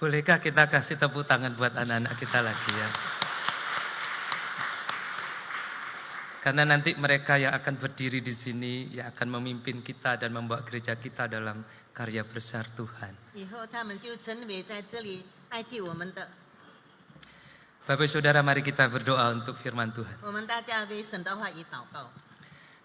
Bolehkah kita kasih tepuk tangan buat anak-anak kita lagi ya? Karena nanti mereka yang akan berdiri di sini, yang akan memimpin kita dan membawa gereja kita dalam karya besar Tuhan. 以后他们就成为在这里代替我们的。 Bapak Saudara, mari kita berdoa untuk firman Tuhan. 我们大家为神的话语祷告。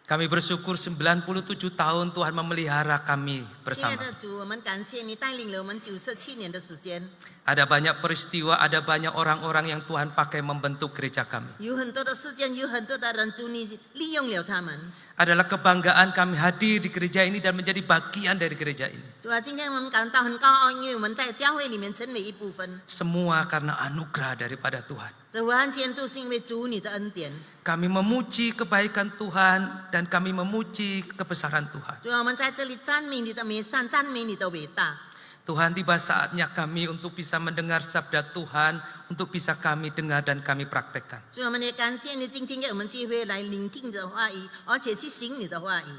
Kami bersyukur 97 tahun Tuhan memelihara kami 亲爱 bersama. 的主，我们感谢你带领了我们97年的时间， Ada banyak peristiwa, ada banyak orang-orang yang Tuhan pakai membentuk gereja kami. 有很多的事件，有很多的人，主你利用了他们。 Adalah kebanggaan kami hadir di gereja ini dan menjadi bagian dari gereja ini. 主啊，今天我们感到很高傲，因为我们在教会里面成为一部分。 Semua karena anugerah daripada Tuhan. 这完全都是因为主你的恩典。 Kami memuji kebaikan Tuhan dan kami memuji kebesaran Tuhan. 主啊，我们在这里赞美你的美善，赞美你的伟大。 Tuhan, tiba saatnya kami untuk bisa mendengar sabda Tuhan, untuk bisa kami dengar dan kami praktekkan. 主，我们也感谢你今天给我们机会来聆听你的话语，而且去行你的话语。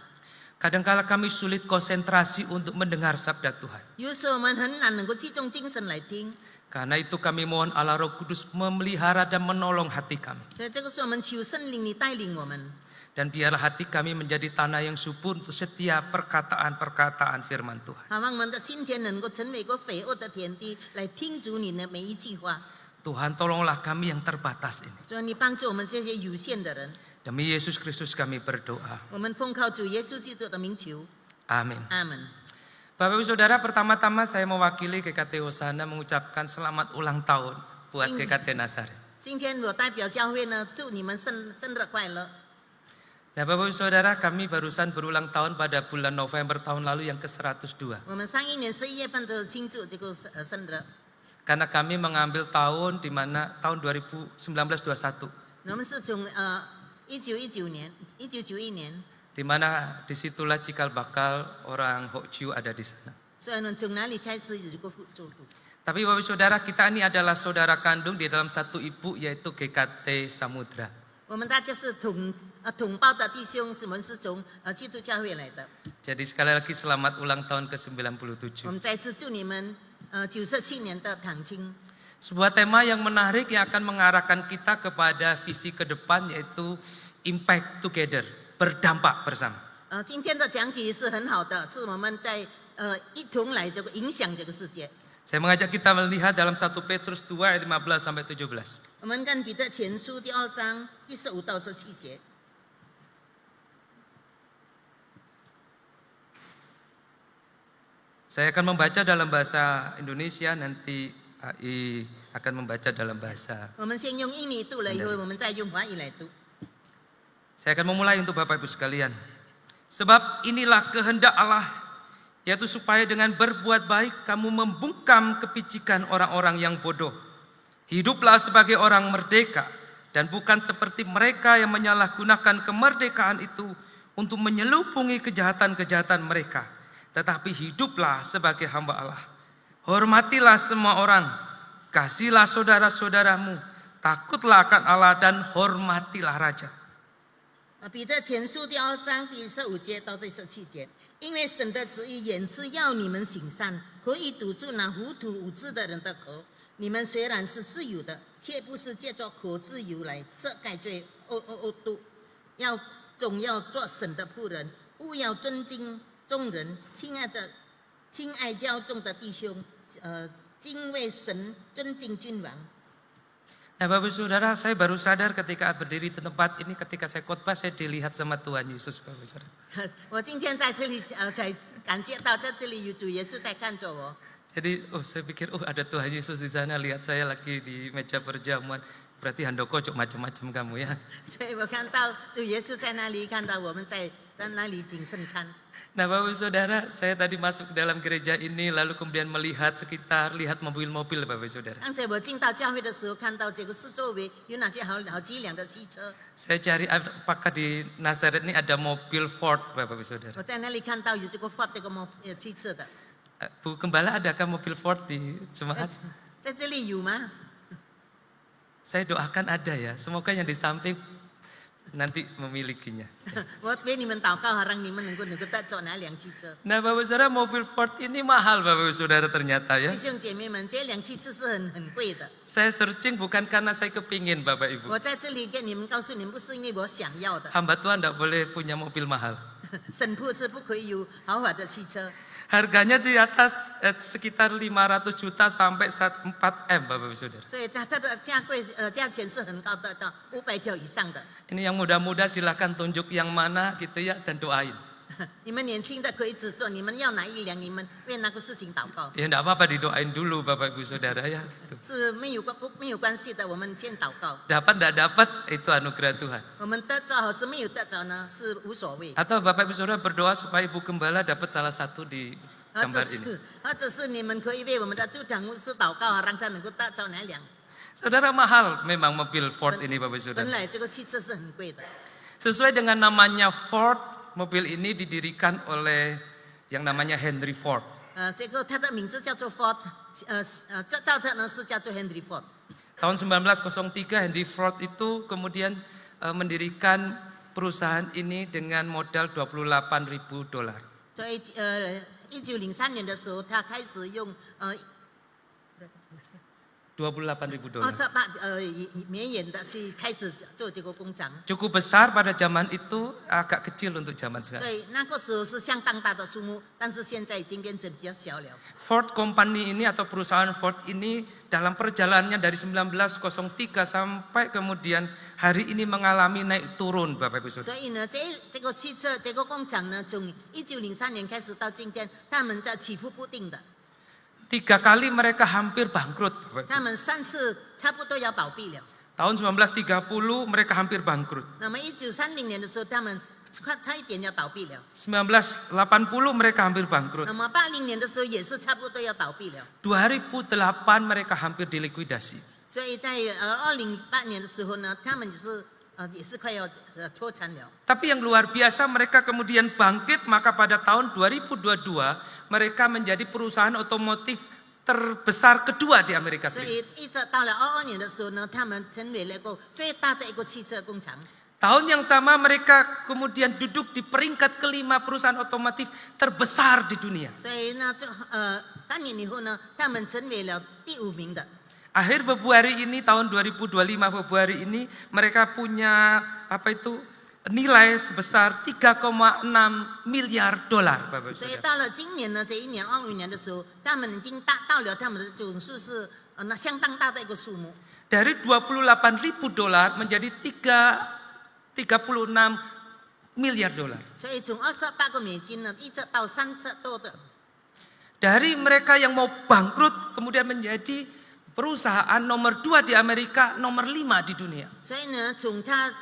Kadangkala kami sulit konsentrasi untuk mendengar sabda Tuhan. 有时候我们很难能够集中精神来听， Karena itu kami mohon Allah Roh Kudus memelihara dan menolong hati kami. 所以这个时候我们求圣灵你带领我们。 Dan biarlah hati kami menjadi tanah yang subur untuk setiap perkataan-perkataan firman Tuhan. 好让我们的心田能够成为一个肥沃的田地，来听主你的每一句话。 Tuhan, tolonglah kami yang terbatas ini. 主，你帮助我们这些有限的人。 Demi Yesus Kristus kami berdoa. 我们奉靠主耶稣基督的名求， Amin. 阿门。 Bapak Ibu Saudara, pertama-tama saya mewakili GKT Hosana mengucapkan selamat ulang tahun buat GKT Nazaret. 今天我代表教会呢，祝你们生日快乐。 Nah Bapak Ibu Saudara, kami barusan berulang tahun pada bulan November tahun lalu yang ke-102. 我们上一年11月份的庆祝这个生日， Karena kami mengambil tahun di mana tahun 1921. 我们是从1991年， Di mana disitulah cikal bakal orang Hokju ada di sana. 所以呢，从哪里开始有这个祝福？ Tapi Bapak Ibu Saudara, kita ini adalah saudara kandung di dalam satu ibu yaitu GKT Samudra. 我们大家是同胞的弟兄，我们是从基督教会来的。 Jadi sekali lagi selamat ulang tahun ke-97. 我们再次祝你们97年的堂庆。 Sebuah tema yang menarik yang akan mengarahkan kita kepada visi ke depan yaitu impact together, berdampak bersama. 今天的讲题是很好的，是我们在一同来这个影响这个世界。 Saya mengajak kita melihat dalam 1 Petrus 2 ayat 15 sampai 17. 我们看彼得前书第2章第15到17节。 Saya akan membaca dalam bahasa Indonesia, nanti AI akan membaca dalam bahasa. 我们先用英语读了以后，我们再用华语来读。 Saya akan memulai untuk Bapak Ibu sekalian. Sebab inilah kehendak Allah, yaitu supaya dengan berbuat baik kamu membungkam kepicikan orang-orang yang bodoh. Hiduplah sebagai orang merdeka dan bukan seperti mereka yang menyalahgunakan kemerdekaan itu untuk menyelubungi kejahatan-kejahatan mereka. Tetapi hiduplah sebagai hamba Allah. Hormatilah semua orang, kasihlah saudara-saudaramu, takutlah akan Allah dan hormatilah raja. 彼得前书第2章第15节到第17节，因为神的旨意原是要你们行善，可以堵住那糊涂无知的人的口。你们虽然是自由的，却不是借着可自由来遮盖罪恶度，总要做神的仆人，务要尊敬众人，亲爱教众的弟兄，敬畏神，尊敬君王。 Nah Bapak Saudara, saya baru sadar ketika berdiri di tempat ini, ketika saya khotbah saya dilihat sama Tuhan Yesus Bapak Saudara. 我今天在这里才感觉到，在这里有主耶稣在看着我。 Jadi saya pikir ada Tuhan Yesus di sana, lihat saya lagi di meja perjamuan. Berarti Handoko cok macam-macam kamu ya. 所以我看到主耶稣在那里，看到我们在那里敬圣餐。 Nah Bapak Saudara, saya tadi masuk ke dalam gereja ini lalu kemudian melihat sekitar, lihat mobil-mobil Bapak Saudara. 刚才我进到教会的时候，看到这个四周围有哪些好几辆的汽车。 Saya cari apakah di Nazaret ini ada mobil Ford Bapak Saudara. 我在那里看到有这个 Ford 这个汽车的。 Bu Gembala, adakah mobil Ford di jemaat? 在这里有吗？ Saya doakan ada ya. Semoga yang di samping nanti memilikinya. 我为你们祷告，好让你们能够得着那辆汽车。 Nah Bapak Saudara, mobil Ford ini mahal Bapak Saudara ternyata ya. 弟兄姐妹们，这辆汽车是很贵的。 Saya searching bukan karena saya kepingin Bapak Ibu. 我在这里跟你们告诉你们，不是因为我想要的， Hamba Tuhan tidak boleh punya mobil mahal. 神父是不可以有豪华的汽车。 Harganya di atas sekitar 500 juta sampai 4M Bapak Ibu Saudara. 所以它的价钱是很高的，到500条以上的。 Ini yang muda-muda silahkan tunjuk yang mana gitu ya dan doain. 你们年轻的可以指做，你们要哪一辆，你们为那个事情祷告， Ya enggak apa-apa didoain dulu Bapak Ibu Saudara ya. Gitu. 是没有关系的。我们先祷告， Dapat enggak dapat itu anugerah Tuhan. 我们得着还是没有得着呢，是无所谓。 Atau Bapak Ibu Saudara berdoa supaya Ibu Gembala dapat salah satu di 或 gambar 者 ini. 是，或者是你们可以为我们的助堂牧师祷告，让他能够得着那辆。 Saudara mahal memang mobil Ford ini Bapak Ibu 本 Saudara. 来这个汽车是很贵的， Sesuai dengan namanya Ford, mobil ini didirikan oleh yang namanya Henry Ford. 这个他的名字叫做 Ford，造特呢是叫做 Henry Ford。 Tahun 1903 Henry Ford itu kemudian mendirikan perusahaan ini dengan modal $28.000. 所以1903年的时候，他开始用$28.000. 28美元的去开始做这个工厂， Cukup besar pada zaman itu, agak kecil untuk zaman 所 sekarang. 以那个时候是相当大的数目，但是现在已经变成比较小了。 Ford Company ini atau perusahaan Ford ini dalam perjalanannya dari 1903 sampai kemudian hari ini mengalami naik turun Bapak Ibu 所 Saudara. 以呢，这个汽车这个工厂呢，从1903年开始到今天，他们在起伏不定的， 3 kali mereka hampir bangkrut Bapak Ibu. 他们3次差不多要倒闭了。 Tahun 1930 mereka hampir bangkrut. 那么1930年的时候，他们差一点要倒闭了。 1980 mereka hampir bangkrut. 那么80年的时候也是差不多要倒闭了。 2008 mereka hampir dilikuidasi. 所以在2008年的时候呢，他们也是快要脱产了。 Tapi yang luar biasa mereka kemudian bangkit, maka pada tahun 2022 mereka menjadi perusahaan otomotif terbesar kedua di Amerika 所 Serikat. 以一直到了22年的时候呢，他们成为了一个最大的一个汽车工厂。 Tahun yang sama mereka kemudian duduk di peringkat kelima perusahaan otomotif terbesar di dunia. 所以呢，3年以后呢，他们成为了第5名的。 Akhir Februari ini, tahun 2025 Februari ini, mereka punya nilai sebesar 3,6 miliar dolar Bapak 所以 Saudara. 到了今年呢，这一年25年的时候，他们已经到了他们的总数是相当大的一个数目。 Dari 28.000 dolar menjadi 36 miliar dolar. 所以从28个美金呢，一直到30多的。 Dari mereka yang mau bangkrut kemudian menjadi perusahaan nomor 2 di Amerika, nomor 5 di dunia. 所以呢，从他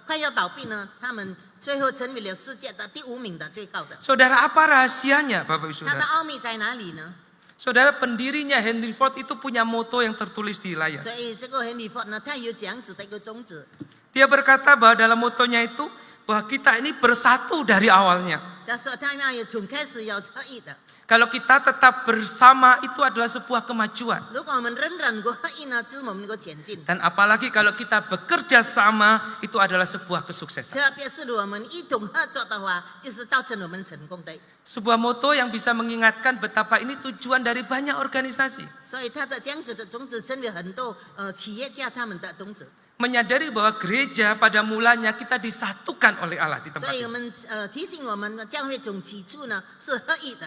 快要倒闭呢，他们最后成为了世界的第5名的最高的。 Saudara, apa rahasianya Bapak Ibu 它的 Saudara? 奥秘在哪里呢？ Saudara, pendirinya Henry Ford itu punya moto yang tertulis di layar. 所以这个 Henry Ford 呢，他有这样子的一个宗旨， Dia berkata bahwa dalam motonya itu bahwa kita ini bersatu dari awalnya. 他说他要从开始要合一的。 Kalau kita tetap bersama itu adalah sebuah kemajuan. 如果我们仍然能够合一呢，我们能够前进。 Dan apalagi kalau kita bekerja sama itu adalah sebuah kesuksesan. 特别是我们一同合作的话，就是造成我们成功的。 Sebuah moto yang bisa mengingatkan betapa ini tujuan dari banyak organisasi. 所以他的这样子的宗旨成为很多企业家他们的宗旨。 Menyadari bahwa gereja pada mulanya kita disatukan oleh Allah di 所 tempat 以 ini. 我们提醒我们教会从起初呢是合一的。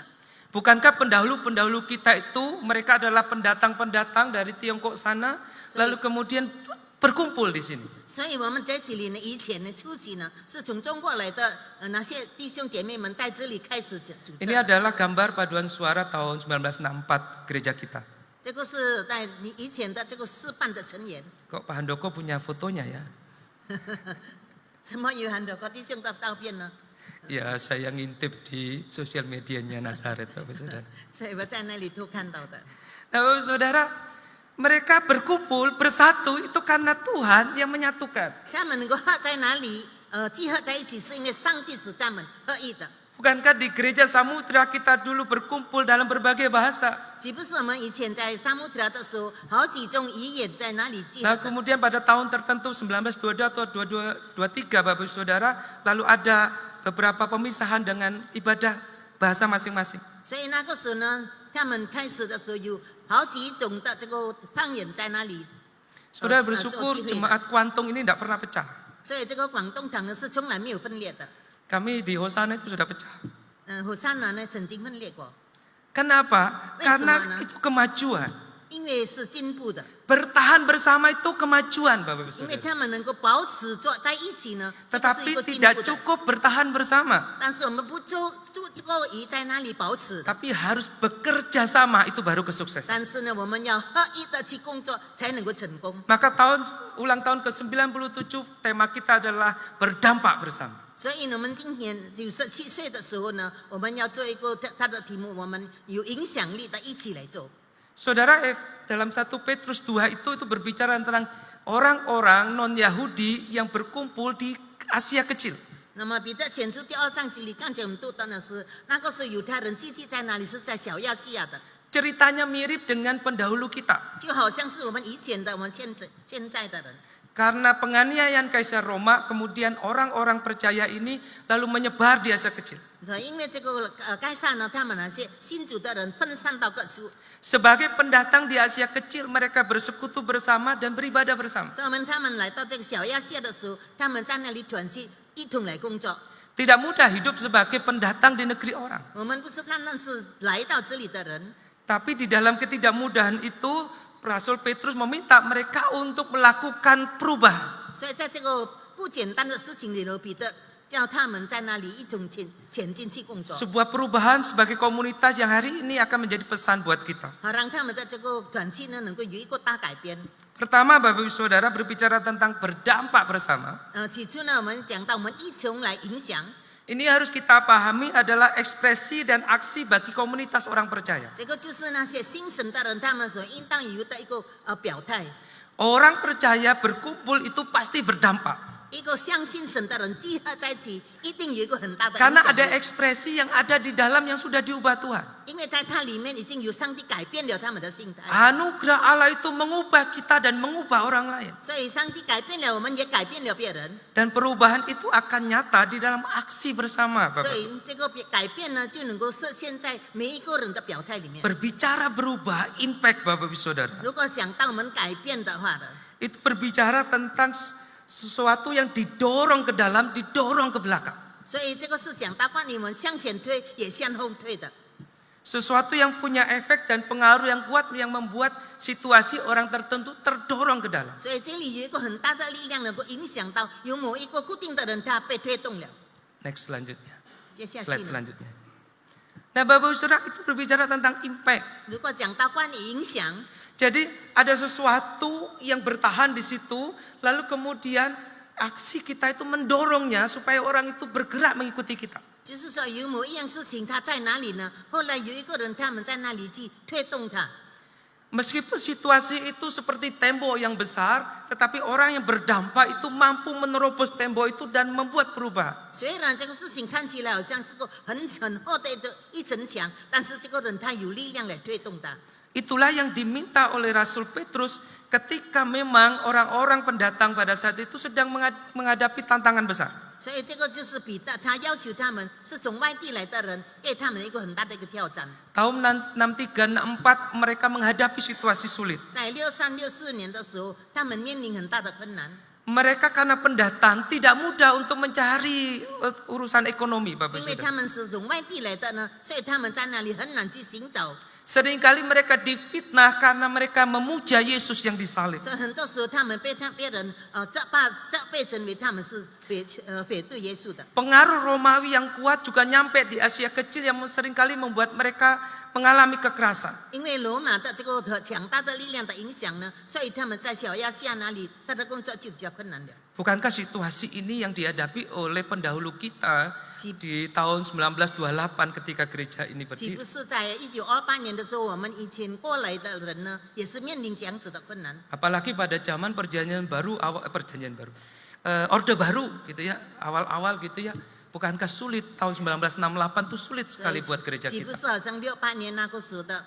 Bukankah pendahulu-pendahulu kita itu mereka adalah pendatang-pendatang dari Tiongkok sana, lalu kemudian berkumpul di sini. 所以我们在这里呢，以前呢初期呢是从中国来的那些弟兄姐妹们在这里开始组织。 Ini adalah gambar paduan suara tahun 1964 gereja kita. 这个是在你以前的这个示范的成员。 Kok Pak Handoko punya fotonya ya? 怎么有很多个弟兄的照片呢？ Ya, saya ngintip di sosial medianya Nazaret, Bapak Saudara. 所以我在那里都看到的。 Nah, Bapak Saudara, mereka berkumpul bersatu itu karena Tuhan yang menyatukan. 他们能够合在哪里？集合在一起，是因为上帝使他们合一的。Bukankah di gereja Samudra kita dulu berkumpul dalam berbagai bahasa? 岂不是我们以前在沙木特的时候，好几种语言在那里记 Nah 的？ kemudian pada tahun tertentu 1922 atau 2223 Bapak Ibu Saudara, lalu ada beberapa pemisahan dengan ibadah bahasa masing-masing. 所以那个时候呢，他们开始的时候有好几种的这个方言在那里。 Saudara bersyukur jemaat Kuantung ini tidak pernah pecah. 所以这个广东堂呢是从来没有分裂的。 Kami di Hosana itu sudah pecah. 火山呢曾经分裂过， Kenapa? Wes, Karena mana? itu kemajuan. 因为是进步的， Bertahan bersama itu kemajuan Bapak Ibu 因为 Saudara. 他们能够保持坐在一起呢，这个是一 Tetapi 个进 tidak 步的。 cukup bertahan bersama. 但是我们不足够于在那里保持， Tapi harus bekerja sama, itu baru kesuksesan. 但是呢，我们要合一的去工作，才能够成功。 Maka ulang tahun ke-97 tema kita adalah berdampak bersama. 所以呢，我们今年97岁的时候呢，我们要做一个它的题目，我们有影响力的一起来做。 Saudara, dalam 1 Petrus 2 itu berbicara tentang orang-orang non-Yahudi yang berkumpul di Asia Kecil. 那么彼得前书第2章这里刚才我们读到的是，那个时候犹太人聚集在哪里？是在小亚细亚的， Ceritanya mirip dengan pendahulu kita. 就好像是我们以前的，我们现在的人。 Karena penganiayaan Kaisar Roma, kemudian orang-orang percaya ini lalu menyebar di Asia Kecil. 因为这个该撒呢，他们那些信主的人分散到各处， Sebagai pendatang di Asia Kecil, mereka bersekutu bersama dan beribadah bersama. 所以他们来到这个小亚细亚的时候，他们在那里团契，一同来工作。 Tidak mudah hidup sebagai pendatang di negeri orang. 我们不是单单是来到这里的人， Tapi di dalam ketidakmudahan itu, Rasul Petrus meminta mereka untuk melakukan perubahan. 所以在这个不简单的事情里头，彼得叫他们在那里一同前进去工作， Sebuah perubahan sebagai komunitas yang hari ini akan menjadi pesan buat kita. 好让他们的这个团契呢能够有一个大改变。 Pertama, Bapak Ibu Saudara berbicara tentang berdampak bersama. 起初呢，我们讲到我们一同来影响， Ini harus kita pahami adalah ekspresi dan aksi bagi komunitas orang percaya. 这个就是那些新神的人他们所应当有的一个表态。 Orang percaya berkumpul itu pasti berdampak. 一个相信神的人集合在一起，一定有一个很大的影 Karena 响 ada 力， ekspresi yang ada di dalam yang sudah diubah Tuhan. 因为在它里面已经有上帝改变了他们的心态， Anugerah Allah itu mengubah kita dan mengubah orang lain. 所以上帝改变了我们，也改变了别人， Dan perubahan itu akan nyata di dalam aksi bersama, 所 Bapak. 以这个改变呢就能够实现在每一个人的表态里面。 Berbicara berubah, impact Bapak Ibu Saudara. 如果想到我们改变的话的， Itu berbicara tentang sesuatu yang didorong ke dalam, didorong ke belakang. 所以这个是讲到关于我们向前推也向后退的， Sesuatu yang punya efek dan pengaruh yang kuat yang membuat situasi orang tertentu terdorong ke dalam. 所以这里有一个很大的力量能够影响到有某一个固定的人他被推动了。 Next selanjutnya. 接下 Slide 去呢， selanjutnya. Nah, Bapak Ibu Saudara itu berbicara tentang impact. 如果讲到关于影响， Jadi ada sesuatu yang bertahan di situ, lalu kemudian aksi kita itu mendorongnya supaya orang itu bergerak mengikuti kita. 就是说有某一样事情它在哪里呢？后来有一个人他们在那里去推动它。 Meskipun situasi itu seperti tembok yang besar, tetapi orang yang berdampak itu mampu menerobos tembok itu dan membuat perubahan. 虽然这个事情看起来好像是个很厚的一层墙，但是这个人他有力量来推动它。 Itulah yang diminta oleh Rasul Petrus ketika memang orang-orang pendatang pada saat itu sedang menghadapi tantangan besar. 所以这个就是彼得，他要求他们是从外地来的人，给他们一个很大的一个挑战。 Tahun 63-64 mereka menghadapi situasi sulit. 在63、64年的时候，他们面临很大的困难， Mereka karena pendatang tidak mudah untuk mencari urusan ekonomi, Bapak 因为 Saudara. 他们是从外地来的呢，所以他们在那里很难去寻找。 Seringkali mereka difitnah karena mereka memuja Yesus yang disalib. 所以很多时候他们被别人责备成为他们是反对耶稣的。 Pengaruh Romawi yang kuat juga nyampe di Asia Kecil yang seringkali membuat mereka mengalami kekerasan. 因为罗马的这个强大的力量的影响呢，所以他们在小亚细亚那里，他的工作就比较困难的。 Bukankah situasi ini yang dihadapi oleh pendahulu kita di tahun 1928 ketika gereja ini 岂 berdiri? 不是在1928年的时候，我们以前过来的人呢，也是面临这样子的困难。 Apalagi pada zaman perjanjian baru, Orde Baru gitu ya, awal-awal gitu ya. Bukankah sulit tahun 1968 itu sulit sekali buat gereja 岂不 kita. 是好像68年那个时候的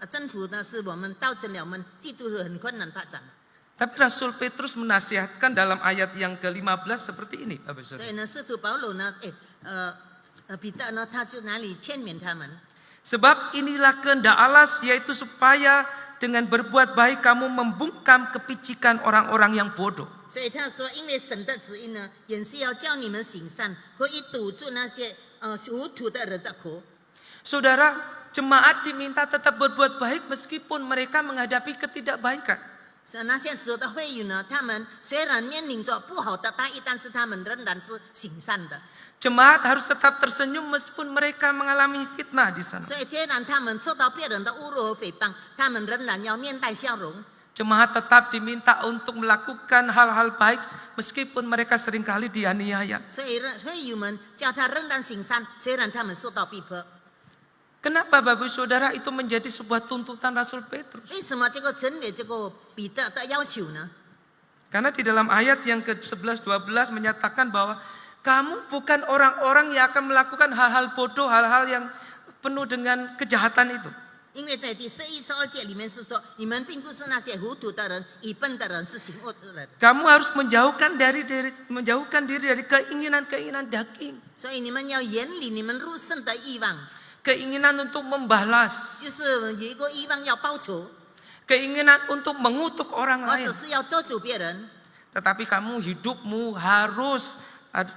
政府呢，是我们造成了我们基督徒很困难发展。 Tapi Rasul Petrus menasihatkan dalam ayat yang ke-15 seperti ini, Bapak 所 Saudara. 以呢，使徒保罗呢，彼得呢，他就哪里劝勉他们。 Sebab inilah kehendak Allah, yaitu supaya dengan berbuat baik kamu membungkam kepicikan orang-orang yang bodoh. 所以他说，因为神的旨意呢，也是要叫你们行善，可以堵住那些糊涂的人的口。 Saudara, jemaat diminta tetap berbuat baik meskipun mereka menghadapi ketidakbaikan. 是那些时候的会友呢，他们虽然面临着不好的待遇，但是他们仍然是行善的。 Jemaat harus tetap tersenyum meskipun mereka mengalami fitnah di sana. 所以虽然他们受到别人的侮辱和诽谤，他们仍然要面带笑容。 Jemaat tetap diminta untuk melakukan hal-hal baik meskipun mereka seringkali dianiaya. 所以会友们叫他仍然行善，虽然他们受到逼迫。 Kenapa Bapak Saudara itu menjadi sebuah tuntutan Rasul Petrus? 为什么这个成为这个彼得的要求呢？ Karena di dalam ayat yang ke-11-12 menyatakan bahwa kamu bukan orang-orang yang akan melakukan hal-hal bodoh, hal-hal yang penuh dengan kejahatan itu. 因为在第11、12节里面是说，你们并不是那些糊涂的人、愚笨的人，是行恶的人。 Kamu harus menjauhkan diri dari keinginan-keinginan daging. 所以你们要远离你们入圣的欲望， Keinginan untuk membalas, 就是有一个欲望要报仇， keinginan untuk mengutuk orang 或 lain. 者是要咒诅别人。 Tetapi kamu hidupmu harus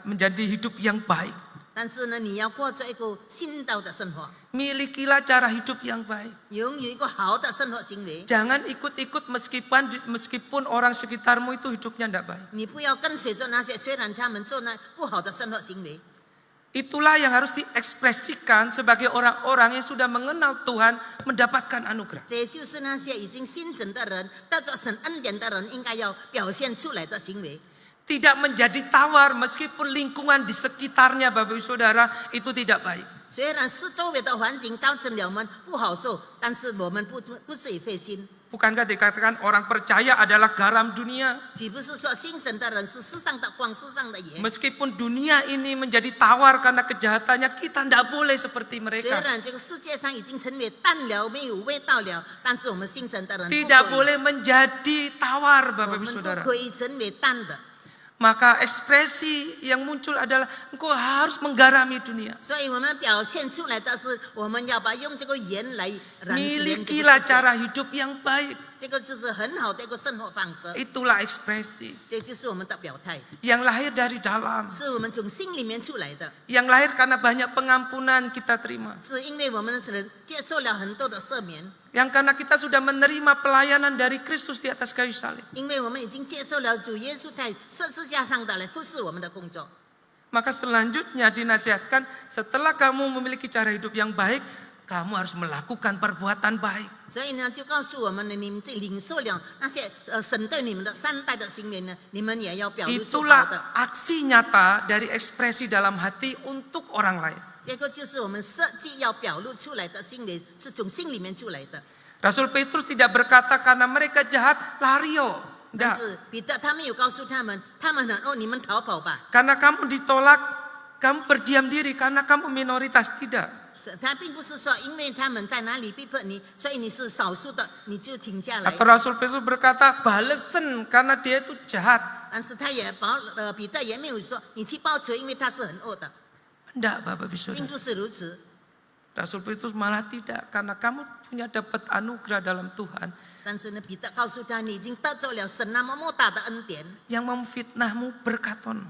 menjadi hidup yang baik. 但是呢，你要过着一个信道的生活， Milikilah cara hidup yang baik. 拥有一个好的生活行为。 Jangan ikut-ikut meskipun orang sekitarmu itu hidupnya tidak baik. 你不要跟随着那些虽然他们做那不好的生活行为。 Itulah yang harus diekspresikan sebagai orang-orang yang sudah mengenal Tuhan mendapatkan anugerah. 这就是那些已经信神的人、得着神恩典的人应该要表现出来的行为。 Tidak menjadi tawar meskipun lingkungan di sekitarnya Bapak Ibu Saudara itu tidak baik. 虽然是周围的环境造成了我们不好受，但是我们不至于灰心。 Bukankah dikatakan orang percaya adalah garam dunia? 岂不是说信神的人是世上的光、世上的盐？ Meskipun dunia ini menjadi tawar karena kejahatannya, kita tidak boleh seperti 虽 mereka. 然这个世界上已经成为淡了、没有味道了，但是我们信神的人 Tidak boleh menjadi tawar 我 Bapak Ibu 们 Saudara. 不可以成为淡的。 Maka ekspresi yang muncul adalah engkau harus menggarami dunia. 所以我们表现出来的是，我们要把用这个盐来燃这个 Milikilah 世界 cara hidup yang baik. 这个就是很好的一个生活方式， Itulah ekspresi 这就是我们的表态， yang lahir dari dalam. 是我们从心里面出来的， Yang lahir karena banyak pengampunan kita terima. 是因为我们人接受了很多的赦免， Yang karena kita sudah menerima pelayanan dari Kristus di atas kayu salib. 因为我们已经接受了主耶稣在十字架上的来服侍我们的工作。 Maka selanjutnya dinasihatkan setelah kamu memiliki cara hidup yang baik, kamu harus melakukan perbuatan baik. 所以呢，就告诉我们呢，你们领受了那些神对你们的善待的行为呢，你们也要表露出好的。 Itulah aksi nyata dari ekspresi dalam hati untuk orang lain. 这个就是我们设计要表露出来的行为，是从心里面出来的。 Rasul Petrus tidak berkata karena mereka jahat, lari yo. 但 Tidak. 是彼得他没有告诉他们，他们很恶，你们逃跑吧。 Karena kamu ditolak, kamu berdiam diri karena kamu minoritas. Tidak. 他并不是说因为他们在哪里逼迫你，所以你是少数的，你就停下来。 Atau Rasul Petrus berkata balesan karena dia itu jahat. 但是他也彼得也没有说你去报仇，因为他是很恶的， Tidak Bapak Ibu 并 Saudara. 不是如此。 Rasul Petrus malah tidak. Karena kamu punya dapat anugerah dalam Tuhan. 但是呢，彼得告诉他，你已经得着了神那么莫大的恩典， Yang memfitnahmu berkaton.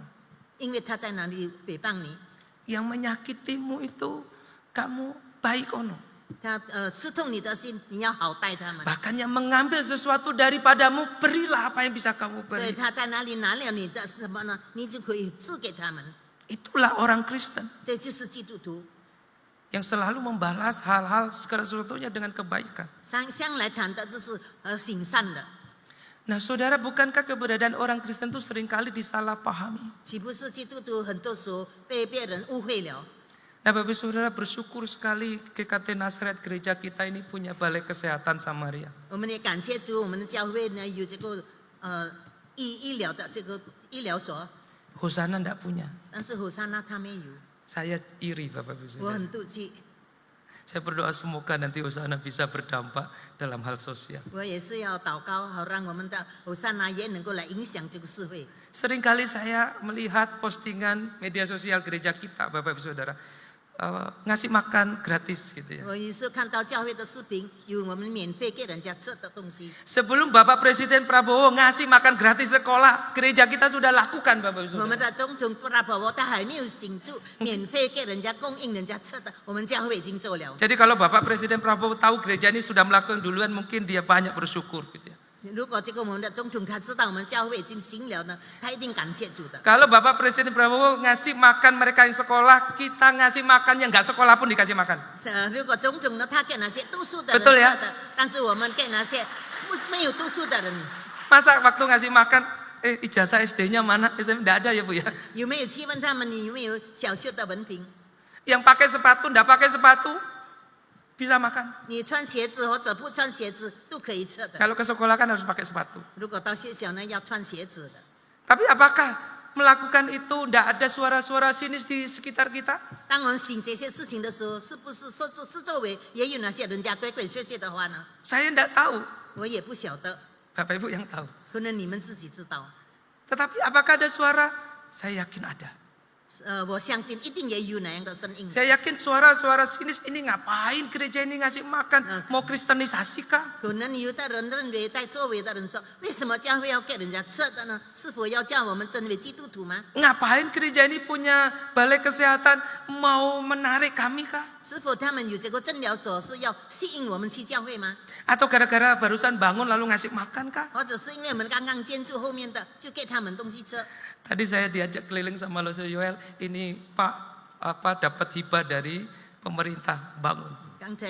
因为他在哪里诽谤你， Yang menyakitimu itu kamu baik ono. 他刺痛你的心，你要好待他们。 Bahkan yang mengambil sesuatu daripadamu, berilah apa yang bisa kamu 所以 beri. 他在哪里拿了你的什么呢？你就可以赐给他们。 Itulah orang Kristen 这就是基督徒， yang selalu membalas hal-hal segala sesuatunya dengan kebaikan. 向来谈的就是行善的。 Nah saudara, bukankah keberadaan orang Kristen itu seringkali disalahpahami? 岂不是基督徒很多时候被别人误会了？ Nah Bapak Saudara, bersyukur sekali GKT Nazaret gereja kita ini punya balai kesehatan Samaria. 我们也感谢主，我们的教会呢有这个医疗的这个医疗所。Hosana enggak punya. 但是火山呢，他没有， Saya iri Bapak Ibu 我 Saudara. 很妒忌。 Saya berdoa semoga nanti Hosana bisa berdampak dalam hal sosial. 我也是要祷告，好让我们的火山呢也能够来影响这个社会。 Seringkali saya melihat postingan media sosial gereja kita Bapak Ibu Saudara. Ngasih makan gratis gitu ya. 我有时看到教会的视频，有我们免费给人家吃的东西。 Sebelum Bapak Presiden Prabowo ngasih makan gratis sekolah, gereja kita sudah lakukan Bapak Ibu 我们 Saudara. 的总统布拉伯沃他还没有醒住，免费给人家供应人家吃的，我们教会已经做了。 Jadi kalau Bapak Presiden Prabowo tahu gereja ini sudah melakukan duluan, mungkin dia banyak bersyukur gitu ya. 如果这个我们的总统他知道我们教会已经行了呢，他一定感谢主的。 Kalau Bapak Presiden Prabowo ngasih makan mereka yang sekolah, kita ngasih makan yang nggak sekolah pun dikasih makan. 如果总统呢，他给那些读书的人 Betul 吃 ya 的，但是我们给那些没有读书的人， Masa waktu ngasih makan, ijazah SD-nya mana? SMP nggak ada ya Bu ya. 有没有去问他们你有没有小学的文凭？ Yang pakai sepatu, nggak pakai sepatu, bisa makan. 你穿鞋子或者不穿鞋子都可以吃的。 Kalau ke sekolah kan harus pakai sepatu. 如果到学校呢，要穿鞋子的。 Tapi apakah melakukan itu nggak ada suara-suara sinis di sekitar kita? 当我们行这些事情的时候，是不是四周围也有那些人家鬼鬼祟祟的话呢？ Saya nggak tahu. 我也不晓得， Bapak Ibu yang tahu. 可能你们自己知道。 Tetapi apakah ada suara? Saya yakin ada. 我相信一定也有那样的声音。 Saya yakin suara-suara sinis ini ngapain gereja ini ngasih makan? Mau kristenisasi kah? 可能有的人认为，在周围的人说，为什么教会要给人家吃的呢？是否要叫我们成为基督徒吗？ Ngapain gereja ini punya balai kesehatan? Mau menarik kami kah? 是否他们有这个诊疗所是要吸引我们去教会吗？ Atau gara-gara barusan bangun lalu ngasih makan kah? 或者是因为我们刚刚建筑后面的，就给他们东西吃？ Tadi saya diajak keliling sama Lose Yoel, ini Pak dapat hibah dari pemerintah bangun. 刚才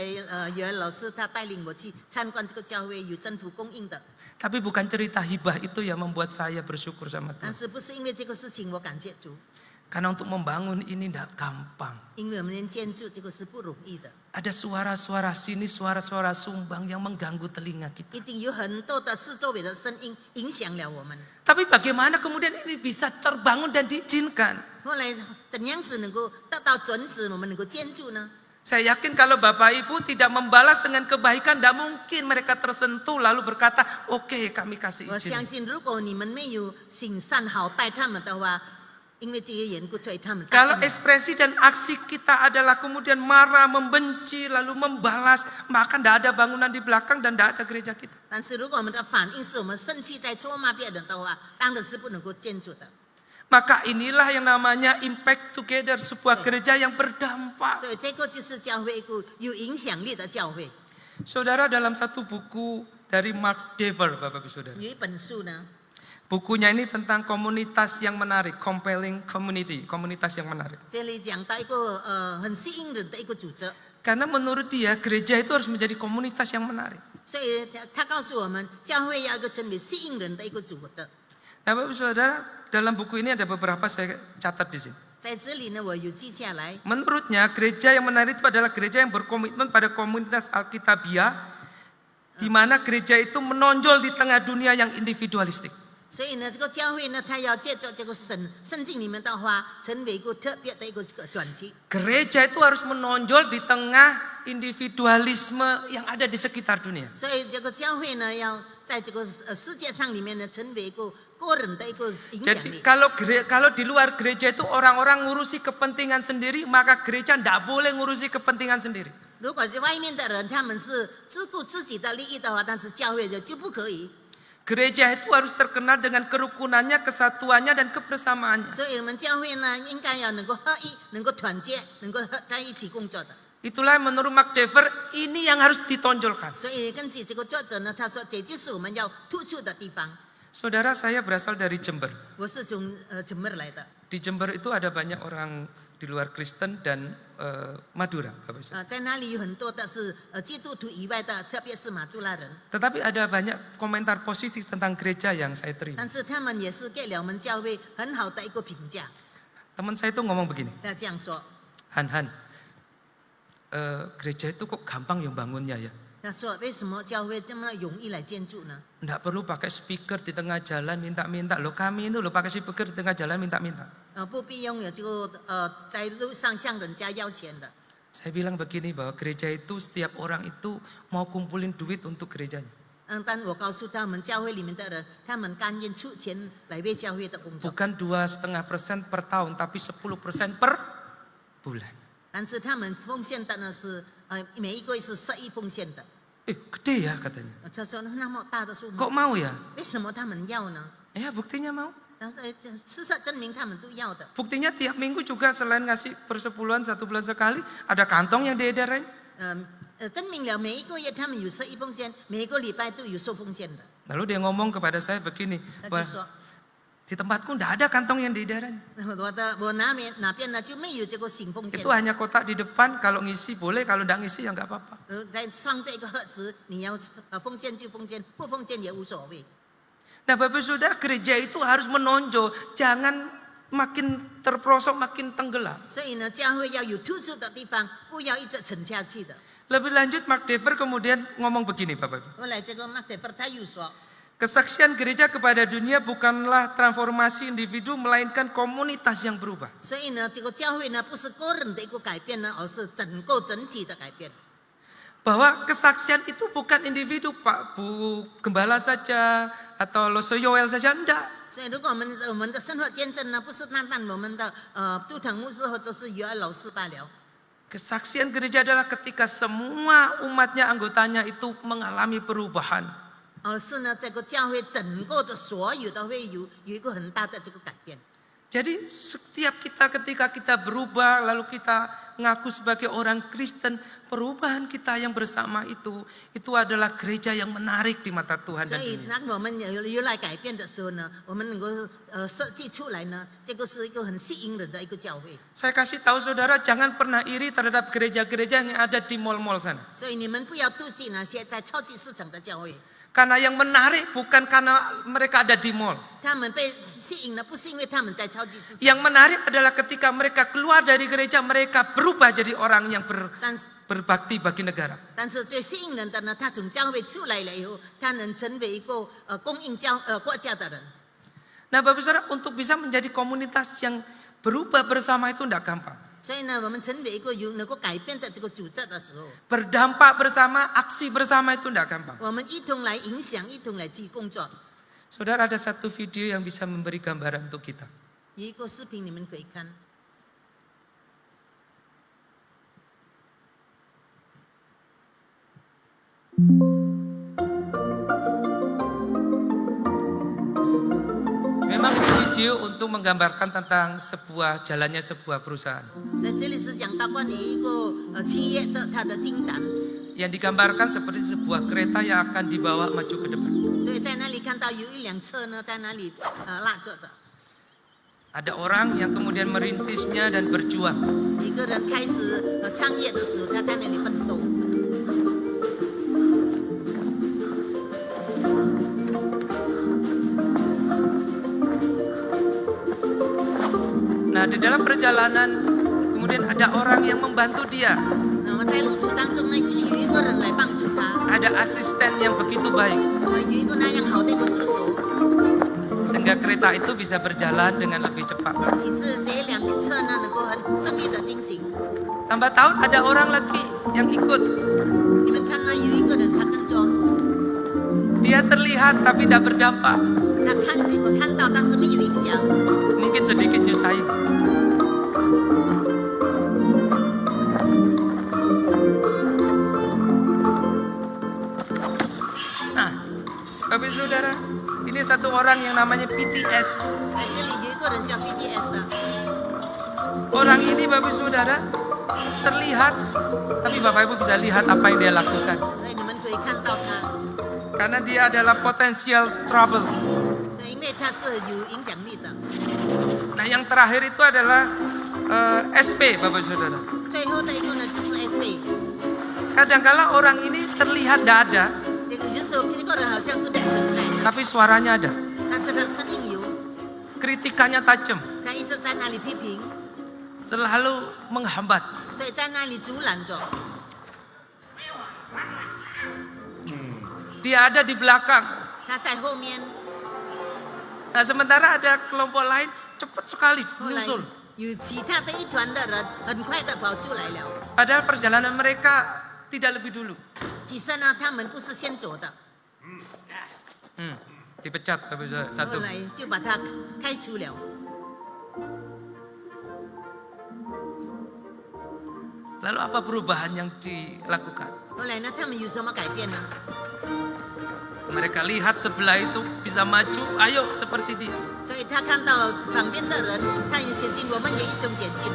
有位老师他带领我去参观这个教会，有政府供应的， Tapi bukan cerita hibah itu yang membuat saya bersyukur sama 但 Tuhan. 是不是因为这个事情我感谢主， Karena untuk membangun ini tidak gampang. 因为我们建筑这个是不容易的， Ada suara-suara sini, suara-suara sumbang yang mengganggu telinga kita. 一定有很多的四周围的声音影响了我们。 Tapi bagaimana kemudian ini bisa terbangun dan diizinkan? 后来怎样子能够得到准止，我们能够建筑呢？ Saya yakin kalau Bapak Ibu tidak membalas dengan kebaikan, tidak mungkin mereka tersentuh lalu berkata, oke, kami kasih 我 izin. 相信，如果你们没有行善好待他们的话，因为这些缘故，所以他们答 Kalau 应了。 ekspresi dan aksi kita adalah kemudian marah, membenci, lalu membalas, maka tidak ada bangunan di belakang dan tidak ada gereja kita. 但是如果我们的反应是我们生气在咒骂别人的话，当然是不能够建筑的。 Maka inilah yang namanya impact together, sebuah gereja yang berdampak. 所以这个就是教会一个有影响力的教会。 Saudara, dalam satu buku dari Mark Dever, Bapak Ibu Saudara. 有一本书呢， Bukunya ini tentang komunitas yang menarik, compelling community, komunitas yang menarik. 这里讲到一个很吸引人的一个组织， Karena menurut dia gereja itu harus menjadi komunitas yang menarik. 所以他告诉我们，教会要一个成为吸引人的一个组织。 Nah, Bapak Ibu Saudara, dalam buku ini ada beberapa saya catat di sini. 在这里呢，我有记下来。 Menurutnya gereja yang menarik itu adalah gereja yang berkomitmen pada komunitas Alkitabiah, di mana gereja itu menonjol di tengah dunia yang individualistik. 所以呢，这个教会呢，它要借着这个圣经里面的话，成为一个特别的一个团体。 Gereja itu harus menonjol di tengah individualisme yang ada di sekitar dunia. 所以这个教会呢，要在这个世界上里面呢，成为一个个人的一个影响 Jadi 力。 kalau di luar gereja itu orang-orang ngurusi kepentingan sendiri, maka gereja tidak boleh ngurusi kepentingan sendiri. 如果是外面的人，他们是只顾自己的利益的话，但是教会的就不可以。 Gereja itu harus terkenal dengan kerukunannya, kesatuannya, dan kebersamaannya. 所以我们教会呢，应该要能够合一，能够团结，能够在一起工作的。 Itulah menurut Mark Dever, ini yang harus ditonjolkan. 所以根据这个作者呢，他说这就是我们要突出的地方。 Saudara, saya berasal dari Jember. 我是从Jember来的， Di Jember itu ada banyak orang di luar Kristen dan Madura, Bapak Ibu. 在那里有很多的是基督徒以外的，特别是马杜拉人， Tetapi ada banyak komentar positif tentang gereja yang saya terima. 但是他们也是给了我们教会很好的一个评价。 Teman saya itu ngomong begini, 他这样说， Han, gereja itu kok gampang yang bangunnya ya? 他说：“为什么教会这么容易来建筑呢？ Nggak perlu pakai speaker di tengah jalan minta-minta. Loh kami itu loh pakai speaker di tengah jalan minta-minta. 不必拥有这个在路上向人家要钱的。 Saya bilang begini bahwa gereja itu setiap orang itu mau kumpulin duit untuk gerejanya. 但我告诉他们，教会里面的人，他们甘愿出钱来为教会的工作， Bukan 2,5% per tahun, tapi 10% per bulan. 但是他们奉献的呢是每一个月是11奉献的。 Gede ya katanya. 他说那是那么大的数目， Kok mau ya? 为什么他们要呢？ Ya buktinya mau. 他说事实证明他们都要的。 Buktinya tiap minggu juga selain ngasih persepuluhan 1 bulan sekali, ada kantong yang diedarin. 证明了每一个月他们有11奉献，每一个礼拜都有受奉献的。 Lalu dia ngomong kepada saya begini, 他就 "Wah, 说 di tempatku enggak ada kantong yang diedarin. 我哪边呢就没有这个行奉献 Itu。hanya kotak di depan, kalau ngisi boleh, kalau enggak ngisi ya enggak apa-apa." 在放这个盒子，你要奉献就奉献，不奉献也无所谓。 Nah Bapak Saudara, gereja itu harus menonjol, jangan makin terprosok, makin tenggelam. 所以呢，教会要有突出的地方，不要一直沉下去的。 Lebih lanjut Mark Dever kemudian ngomong begini Bapak Ibu. 后来这个马可夫他又说， Kesaksian gereja kepada dunia bukanlah transformasi individu, melainkan komunitas yang berubah. 所以呢，这个教会呢不是个人的一个改变呢，而是整个整体的改变。 Bahwa kesaksian itu bukan individu, Pak Bu Gembala saja atau Lose Yoel saja, enggak. 所以，如果我们的生活见证呢，不是单单我们的杜腾牧师或者是约尔老师罢了。 Kesaksian gereja adalah ketika semua umatnya, anggotanya itu mengalami perubahan. 而是呢，这个教会整个的所有的会有一个很大的这个改变。 Jadi setiap kita ketika kita berubah lalu kita ngaku sebagai orang Kristen, perubahan kita yang bersama itu adalah gereja yang menarik di mata Tuhan 所 dan 以， dunia. 当我们有来改变的时候呢，我们能够设计出来呢，这个是一个很吸引人的一个教会。 Saya kasih tahu saudara, jangan pernah iri terhadap gereja-gereja yang ada di mal-mal sana. 所以你们不要妒忌那些在超级市场的教会， Karena yang menarik bukan karena mereka ada di mall. 他们被吸引了，不是因为他们在超级市场， Yang menarik adalah ketika mereka keluar dari gereja, mereka berubah jadi orang yang 但是 berbakti bagi negara. 但是最吸引人的呢，他从教会出来了以后，他能成为一个供应国家的人。 Nah Bapak Saudara, untuk bisa menjadi komunitas yang berubah bersama itu tidak gampang. 所以呢，我们成为一个有能够改变的这个组织的时候， Berdampak bersama, aksi bersama itu tidak gampang. 我们一同来影响，一同来去工作。 Saudara, ada satu video yang bisa memberi gambaran untuk kita. 有一个视频你们可以看。 Memang ini video untuk menggambarkan tentang jalannya sebuah perusahaan. 在这里是讲到关于一个企业的它的进展， Yang digambarkan seperti sebuah kereta yang akan dibawa maju ke depan. 所以在那里看到有一辆车呢，在那里拉着的， Ada orang yang kemudian merintisnya dan berjuang. 一个人开始创业的时候，他在那里奋斗。 Nah, di dalam perjalanan kemudian ada orang yang membantu dia. 那么在路途当中呢，就有一个人来帮助他， Ada asisten yang begitu baik 有一个那样好的一个助手， sehingga kereta itu bisa berjalan dengan lebih cepat. 以致这辆车呢能够很顺利的进行。 Tambah tahun ada orang lagi yang ikut. 你们看到有一个人他跟着， Dia terlihat tapi tidak berdampak. 我看到，但是没有影响。 Mungkin sedikit nyusahin. Nah, Bapak Saudara, ini satu orang yang namanya PTS. 在这里有一个人叫 BTS 的， Orang ini Bapak Saudara terlihat, tapi Bapak Ibu bisa lihat apa yang dia lakukan. 所以你们可以看到他， Karena dia adalah potential trouble. 所以因为他是有影响力的。 Nah, yang terakhir itu adalah SP Bapak Saudara. 最后的一个呢就是 SB， Kadangkala orang ini terlihat tidak ada, 有时候这个人好像是不存在的， tapi suaranya ada. 但是他声音有， Kritikannya tajam, 他一直在那里批评， selalu menghambat. 所以在那里阻拦着。dia ada di belakang. 他在后面。 Nah, sementara ada kelompok lain cepat sekali 后来 menyusul. 有其他的一团的人很快的跑出来了。 Padahal perjalanan mereka tidak lebih dulu. 其实呢，他们不是先走的， Dipecat Bapak Ibu Saudara. 后 Satu. 来就把他开除了。 Lalu apa perubahan yang dilakukan? 后来呢，他们有什么改变呢？ Mereka lihat sebelah itu bisa maju, ayo seperti dia. 所以他看到旁边的人，他也前进，我们也一同前进。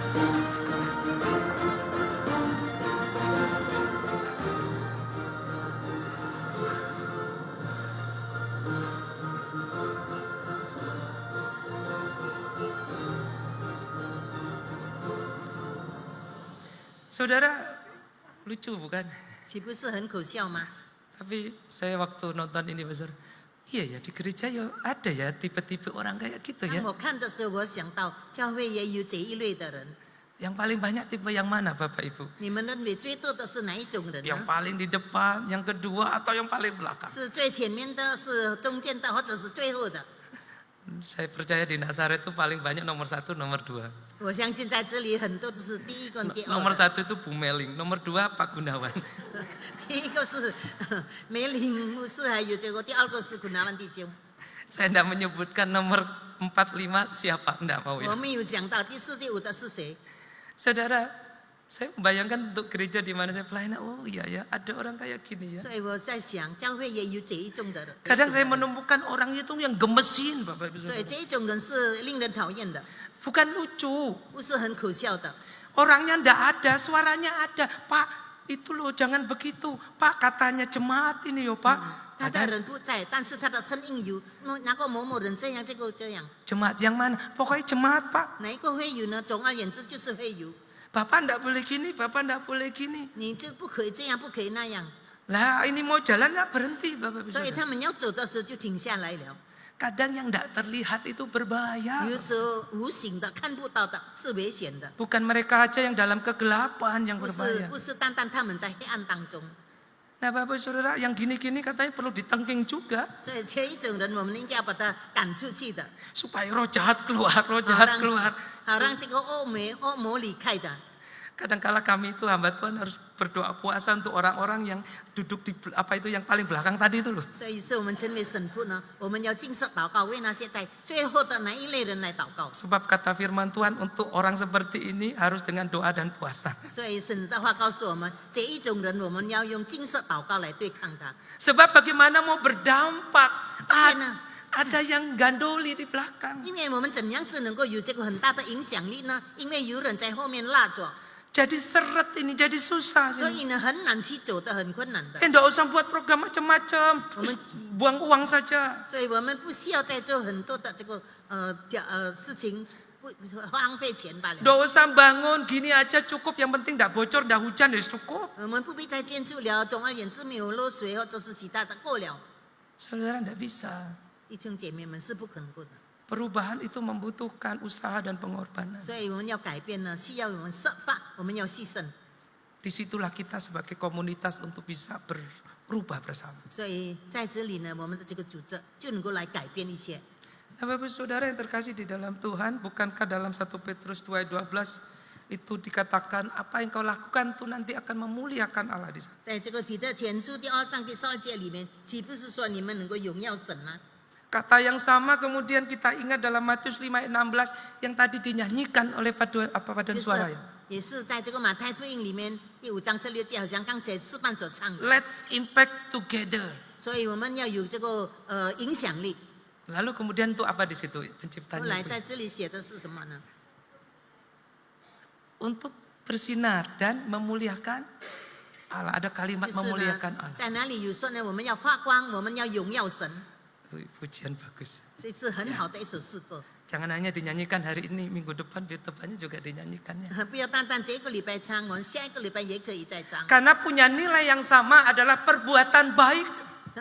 Saudara, lucu bukan? 岂不是很可笑吗？ Tapi saya waktu nonton ini Pastor, iya ya di gereja ya ada ya tipe-tipe orang kayak gitu 当 ya. 我看的时候，我想到教会也有这一类的人。 Yang paling banyak tipe yang mana Bapak Ibu? 你们认为最多的是哪一种人 Yang 呢？ paling di depan, yang kedua atau yang paling belakang? 是最前面的，是中间的，或者是最后的？ Saya percaya di Nazaret itu paling banyak nomor 1, nomor 2. 我相信在这里很多都是第一跟第二 Nomor 的。 1 itu Bu Meling, nomor 2 Pak Gunawan. 第一个是梅林牧师，还有这个第二个是古南万弟兄。 Saya tidak menyebutkan nomor 4, 5 siapa, tidak mau 我 ya. 们有讲到第四、第五的是谁？ Saudara, saya membayangkan untuk gereja di mana saya pelayanan, oh iya ya ada orang kayak gini ya. 所以我在想，教会也有这一种的人。 Kadang saya menemukan orang itu yang gemesin Bapak Ibu 所以 Saudara. 这一种人是令人讨厌的， Bukan lucu. 不是很可笑的。 Orangnya ndak ada, suaranya ada. Pak, itu loh jangan begitu. Pak, katanya jemaat ini yo Pak. 他的人不在，但是他的声音有哪个某某人这样，这个这样， Jemaat yang mana? Pokoknya jemaat Pak. 哪一个会有呢？总而言之就是会有， Bapak ndak boleh gini, Bapak ndak boleh gini. 你就不可以这样，不可以那样。 Lah ini mau jalan nggak berhenti Bapak Ibu 所以 Saudara. 他们要走的时候就停下来了。 Kadang yang ndak terlihat itu berbahaya. 有时候无形的、看不到的是危险的， Bukan mereka aja yang dalam kegelapan yang 不是 berbahaya. 不是单单他们在黑暗当中。 Nah Bapak Saudara yang gini-gini katanya perlu ditengking juga. 所以这一种人，我们应该要把他赶出去的， Supaya roh jahat keluar, roh 好 jahat 让 keluar. 好让这个恶魔离开的。 Kadangkala kami itu hamba Tuhan harus berdoa puasa untuk orang-orang yang duduk di apa itu yang paling belakang tadi itu loh. 所以是我们成为神父呢，我们要禁食祷告，为那些在最后的那一类人来祷告。 Sebab kata firman Tuhan untuk orang seperti ini harus dengan doa dan puasa. 所以神的话告诉我们，这一种人我们要用禁食祷告来对抗他。 Sebab bagaimana mau berdampak? Tapi nah, Ada yang gandoli di belakang. 因为我们怎样子能够有这个很大的影响力呢？因为有人在后面拉着， Jadi seret ini, jadi susah. 所以呢很难去走的，很困难的。 Enggak usah buat program macam-macam. Terus buang uang saja. 所以我们不需要再做很多的这个事情，不浪费钱罢了。 Enggak usah bangun gini aja cukup. Yang penting enggak bocor, enggak hujan ya cukup. 我们不必再建筑了，总而言之没有漏水或者是其他的过了。 Saudara enggak bisa. 弟兄姐妹们是不可能过的， Perubahan itu membutuhkan usaha dan pengorbanan. 所以我们要改变呢，需要我们设法，我们要牺牲。 Disitulah kita sebagai komunitas untuk bisa berubah bersama. 所以在这里呢，我们的这个组织就能够来改变一切。 Nah, Bapak Saudara yang terkasih di dalam Tuhan, bukankah dalam 1 Petrus 2 ayat 12 itu dikatakan apa yang kau lakukan itu nanti akan memuliakan Allah di sana. 在这个彼得前书第2章第12节里面，岂不是说你们能够荣耀神吗？ Kata yang sama kemudian kita ingat dalam Matius 5 ayat 16 yang tadi dinyanyikan oleh paduan suara ya. 也是在这个马太福音里面第5章16节，好像刚才示范所唱的。 Let's impact together. 所以我们要有这个影响力。 Lalu kemudian itu apa di situ 后 penciptanya? 来 itu? 在这里写的是什么呢？ Untuk bersinar dan memuliakan Allah. Ada kalimat 就是呢 memuliakan，Allah. 在哪里有说呢？我们要发光，我们要荣耀神， Pujian bagus. 这是很好的一首诗歌。 Jangan hanya dinyanyikan hari ini, minggu depan, minggu depannya juga dinyanyikannya. 不要单单这个礼拜唱，我们下一个礼拜也可以再唱。 Karena punya nilai yang sama adalah perbuatan baik.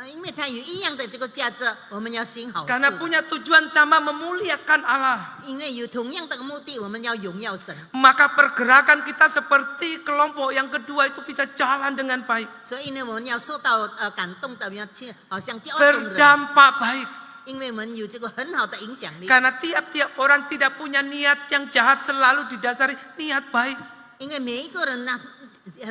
因为它有一样的这个价值，我们要行好事 Karena 的。 punya tujuan sama memuliakan Allah. 因为有同样的目的，我们要荣耀神。 Maka pergerakan kita seperti kelompok yang kedua itu bisa jalan dengan baik. 所以呢，我们要受到感动的，要去好像第二种人， Berdampak baik. 因为我们有这个很好的影响力。 Karena tiap-tiap orang tidak punya niat yang jahat, selalu didasari niat baik. 因为每一个人呢，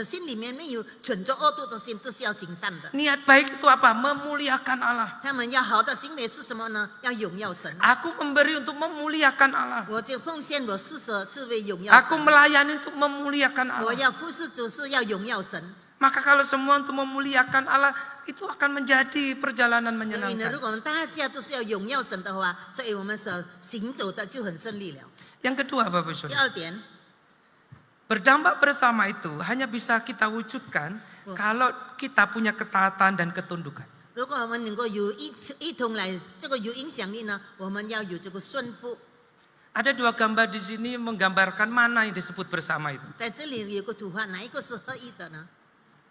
心里面没有存着恶毒的心，都是要行善的。 Niat baik itu apa? Memuliakan Allah. 他们要好的行为是什么呢？要荣耀神。 Aku memberi untuk memuliakan Allah. 我就奉献我施舍是为荣耀 Aku 神。 melayani untuk memuliakan 我 Allah. 要服侍主是要荣耀神。 Maka kalau semua untuk memuliakan Allah, itu akan menjadi perjalanan 所以呢， menyenangkan. 如果我们大家都是要荣耀神的话，所以我们所行走的就很顺利了。 Yang kedua Bapak 第 Saudara, 二点， berdampak bersama itu hanya bisa kita wujudkan kalau kita punya ketaatan dan ketundukan. 如果我们能够有一同来这个有影响力呢，我们要有这个顺服。 Ada dua gambar di sini menggambarkan mana yang disebut bersama itu. 在这里有个图画，哪一个是合一的呢？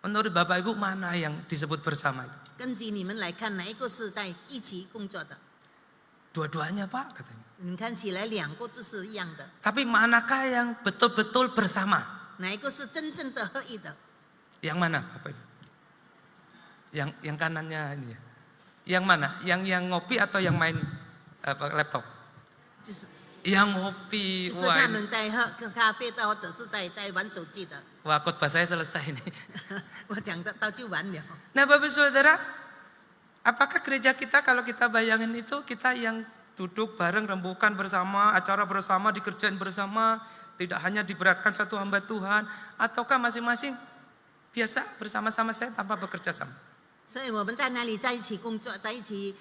Menurut Bapak Ibu mana yang disebut bersama itu? 根据你们来看，哪一个是在一起工作的？ Dua-duanya Pak katanya. 你看起来两个都是一样的， Tapi manakah yang betul-betul bersama? 哪一个是真正的合一的？ Yang mana Bapak Ibu? Yang kanannya ini ya. Yang mana? Yang ngopi atau yang main laptop? 就是 Yang ngopi. 就是他们在喝咖啡的，或者是在玩手机的。 Wah, khotbah saya selesai ini. 我讲到就完了。 Nah Bapak Saudara, apakah gereja kita kalau kita bayangin itu kita yang duduk bareng rembukan bersama, acara bersama, dikerjain bersama, tidak hanya diberatkan satu hamba Tuhan, ataukah masing-masing biasa bersama-sama saya tanpa bekerja sama? 所以我们在哪里在一起工作，在一起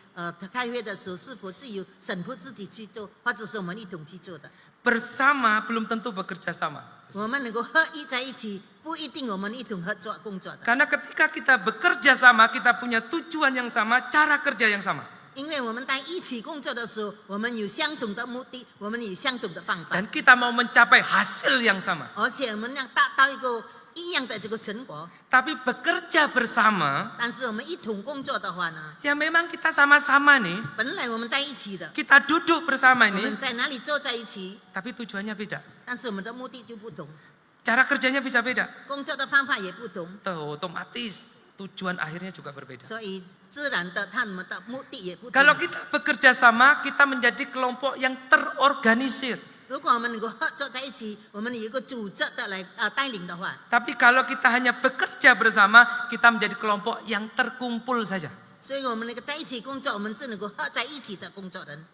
开会的时候，是否自由神父自己去做，或者是我们一同去做的？ Bersama belum tentu bekerja sama. 我们能够合一在一起，不一定我们一同合作工作的。 Karena ketika kita bekerja sama, kita punya tujuan yang sama, cara kerja yang sama. 因为我们在一起工作的时候，我们有相同的目的，我们有相同的方法， Dan kita mau mencapai hasil yang sama. 而且我们要达到一个一样的这个成果。 Tapi bekerja bersama, 但是我们一同工作的话呢， ya memang kita sama-sama nih. 本来我们在一起的， Kita duduk bersama 我 ini, 们在哪里坐在一起， tapi tujuannya beda. 但是我们的目的就不同， Cara kerjanya bisa beda. 工作的方法也不同， Otomatis tujuan akhirnya juga berbeda. 所以自然的他们的目的也不同。 Kalau kita bekerja sama, kita menjadi kelompok yang terorganisir. 如果我们能够合作在一起，我们有一个组织的来带领的话， Tapi kalau kita hanya bekerja bersama, kita menjadi kelompok yang terkumpul saja. 所以我们能够在一起工作，我们是能够合在一起的工作人。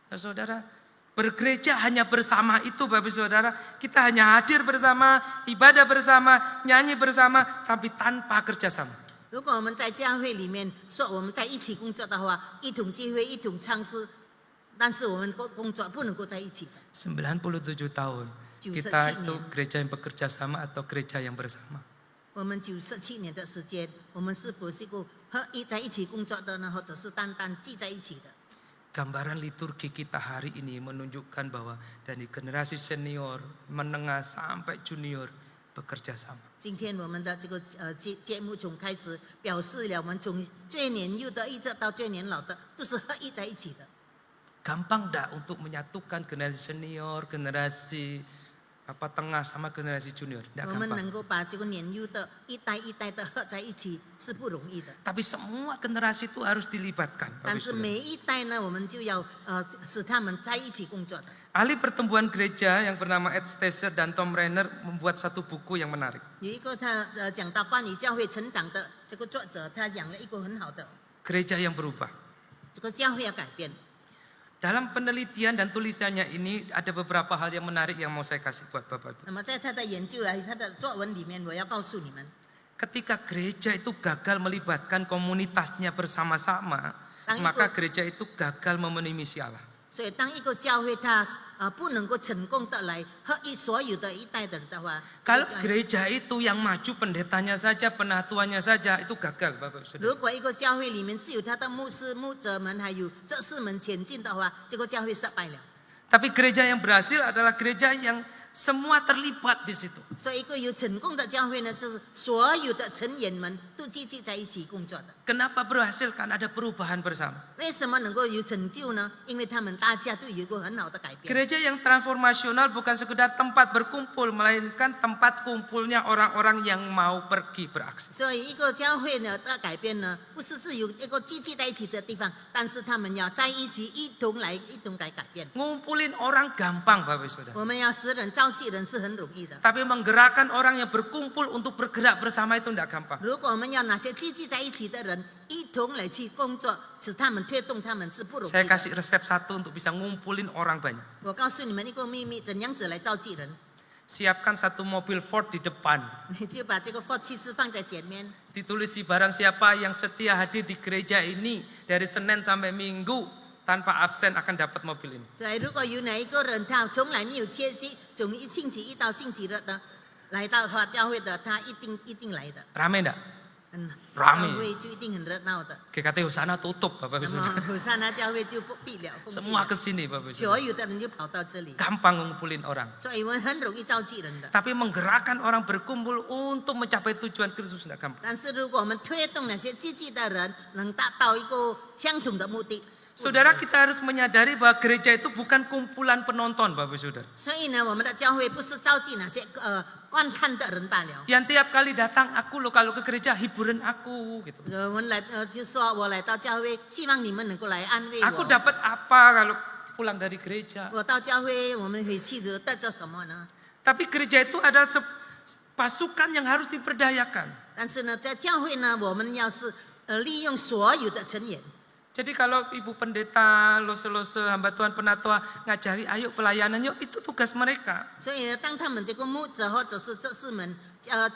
Nah, saudara, bergereja hanya bersama itu Bapak Saudara. Kita hanya hadir bersama, ibadah bersama, nyanyi bersama, tapi tanpa kerjasama. 如果我们在教会里面说我们在一起工作的话，一同聚会，一同唱诗，但是我们工作不能够在一起的。 97 tahun. 97 Kita itu 年。 gereja yang bekerja sama atau gereja yang bersama. 我们97年的时间，我们是否是够合一在一起工作的呢，或者是单单聚在一起的？ Gambaran liturgi kita hari ini menunjukkan bahwa dari generasi senior, menengah sampai junior bekerja sama. 今天我们的这个节目从开始表示了，我们从最年幼的一直到最年老的，都是合一在一起的。 Gampang enggak untuk menyatukan generasi senior, generasi tengah sama generasi junior? Enggak 我们 gampang. 能够把这个年幼的一代一代的合在一起是不容易的， Tapi semua generasi itu harus dilibatkan. 但是每一代呢，我们就要使他们在一起工作的。 Ahli pertumbuhan gereja yang bernama Ed Stetzer dan Tom Rainer membuat satu buku yang menarik. 有一个他讲到关于教会成长的这个作者，他讲了一个很好的， Gereja yang berubah. 这个教会要改变。 Dalam penelitian dan tulisannya ini ada beberapa hal yang menarik yang mau saya kasih buat Bapak Ibu. 那么在他的研究他的作文里面，我要告诉你们， Ketika gereja itu gagal melibatkan komunitasnya bersama-sama, Tang maka ikut. gereja itu gagal memenuhi misi Allah. 所以当一个教会他不能够成功的来合一所有的一代的人的话， Kalau 这个教会 gereja itu yang maju pendetanya saja, penatuannya saja, itu gagal Bapak Saudara. 如果一个教会里面只有他的牧师、牧者们还有执事们前进的话，这个教会失败了。 Tapi gereja yang berhasil adalah gereja yang semua terlibat di situ. 所以一个有成功的教会呢，就是所有的成员们都积极在一起工作的。 Kenapa berhasil? Karena ada perubahan bersama. 为什么能够有成就呢？因为他们大家都有一个很好的改变。 Gereja yang transformasional bukan sekedar tempat berkumpul, melainkan tempat kumpulnya orang-orang yang mau pergi beraksi. 所以一个教会呢的改变呢，不是只有一个聚集在一起的地方，但是他们要在一起一同来改变。 Ngumpulin orang gampang, Bapak Ibu Saudara. 我们要使人召集人是很容易的， Tapi menggerakkan orang yang berkumpul untuk bergerak bersama itu tidak gampang. 如果我们要那些聚集在一起的人一同来去工作，使他们推动他们是不容易 Saya 的。 kasih resep satu untuk bisa ngumpulin orang banyak. 我告诉你们一个秘密，怎样子来召集人？ Siapkan satu mobil Ford di depan. 你就把这个 Ford 汽车放在前面， Ditulisi barang siapa yang setia hadir di gereja ini dari Senin sampai Minggu tanpa absen akan dapat mobil ini. 所以如果有哪一个人他从来没有缺席，从一星期一到星期日的来到他教会的，他一定来的。 Rame enggak? 教会就一定很热闹的。 GKT Husana tutup, Bapak Ibu 那么 Saudara. 虎山那教会就封闭了，封闭 Semua 了 ke sini, Bapak Ibu 所 Saudara. 有的人就跑到这里， Gampang ngumpulin orang. 所以我们很容易召集人的。 Tapi menggerakkan orang berkumpul untuk mencapai tujuan Kristus tidak gampang. 但是如果我们推动那些积极的人，能达到一个相同的目的， Saudara, kita harus menyadari bahwa gereja itu bukan kumpulan penonton, Bapak Ibu Saudara. 所以呢，我们的教会不是召集那些观看的人罢了。 Yang tiap kali datang, aku loh kalau ke gereja hiburan aku gitu. 我们来就说我来到教会，希望你们能够来安慰 Aku 我。 dapat apa kalau pulang dari gereja? 我到教会，我们回去得着什么呢？ Tapi gereja itu ada pasukan yang harus diperdayakan. 但是呢，在教会呢，我们要是利用所有的成员。 Jadi kalau ibu pendeta, lose-lose, hamba Tuhan, penatua ngajari, ayo pelayanan yuk, itu tugas mereka. 所以呢，当他们这个牧者或者是执事们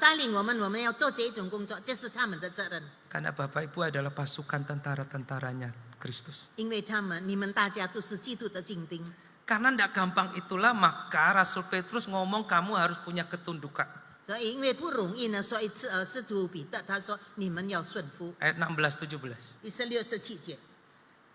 带领我们要做这一种工作，这是他们的责任。 Karena Bapak Ibu adalah pasukan tentara-tentaranya Kristus. 因为你们大家都是基督的精兵。 Karena tidak gampang itulah maka Rasul Petrus ngomong kamu harus punya ketundukan. 所以因为不容易呢，所以使徒彼得他说你们要顺服。 Ayat 16-17. 第16、17节。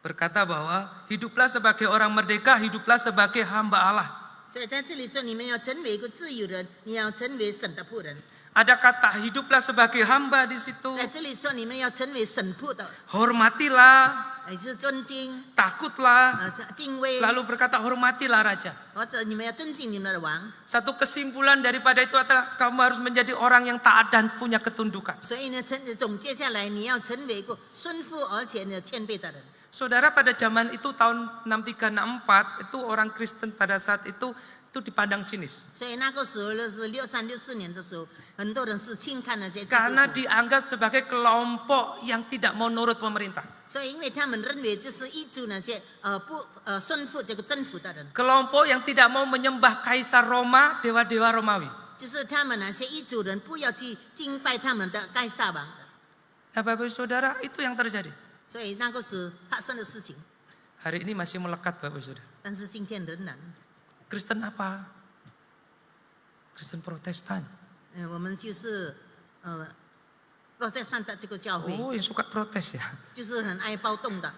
Berkata bahwa hiduplah sebagai orang merdeka, hiduplah sebagai hamba Allah. 所以在这里说，你们要成为一个自由人，你要成为神的仆人。 Ada kata hiduplah sebagai hamba di situ. 在这里说，你们要成为神仆的， Hormatilah, 也就是尊敬、 takutlah. 敬畏， Lalu berkata hormatilah raja. 或者你们要尊敬你们的王。 Satu kesimpulan daripada itu adalah kamu harus menjadi orang yang taat dan punya ketundukan. 所以呢，总结下来，你要成为一个顺服而且呢谦卑的人。 Saudara, pada zaman itu tahun 63-64 itu orang Kristen pada saat itu dipandang sinis. 所以那个时候是63、64年的时候，很多人是轻看那些基督 Karena 徒， dianggap sebagai kelompok yang tidak mau nurut pemerintah. 所以因为他们认为就是依住那些不顺服这个政府的人， Kelompok yang tidak mau menyembah Kaisar Roma, dewa-dewa Romawi. 就是他们那些依主人不要去敬拜他们的该撒王的。 Nah, Bapak Ibu Saudara, itu yang terjadi. 所以那个时发生的事情， Hari ini masih melekat, Bapak Ibu Saudara. 但是今天仍然， Kristen apa? Kristen Protestan. 我们就是Protestan的这个教会， Oh, yang suka protes ya. 就是很爱暴动的，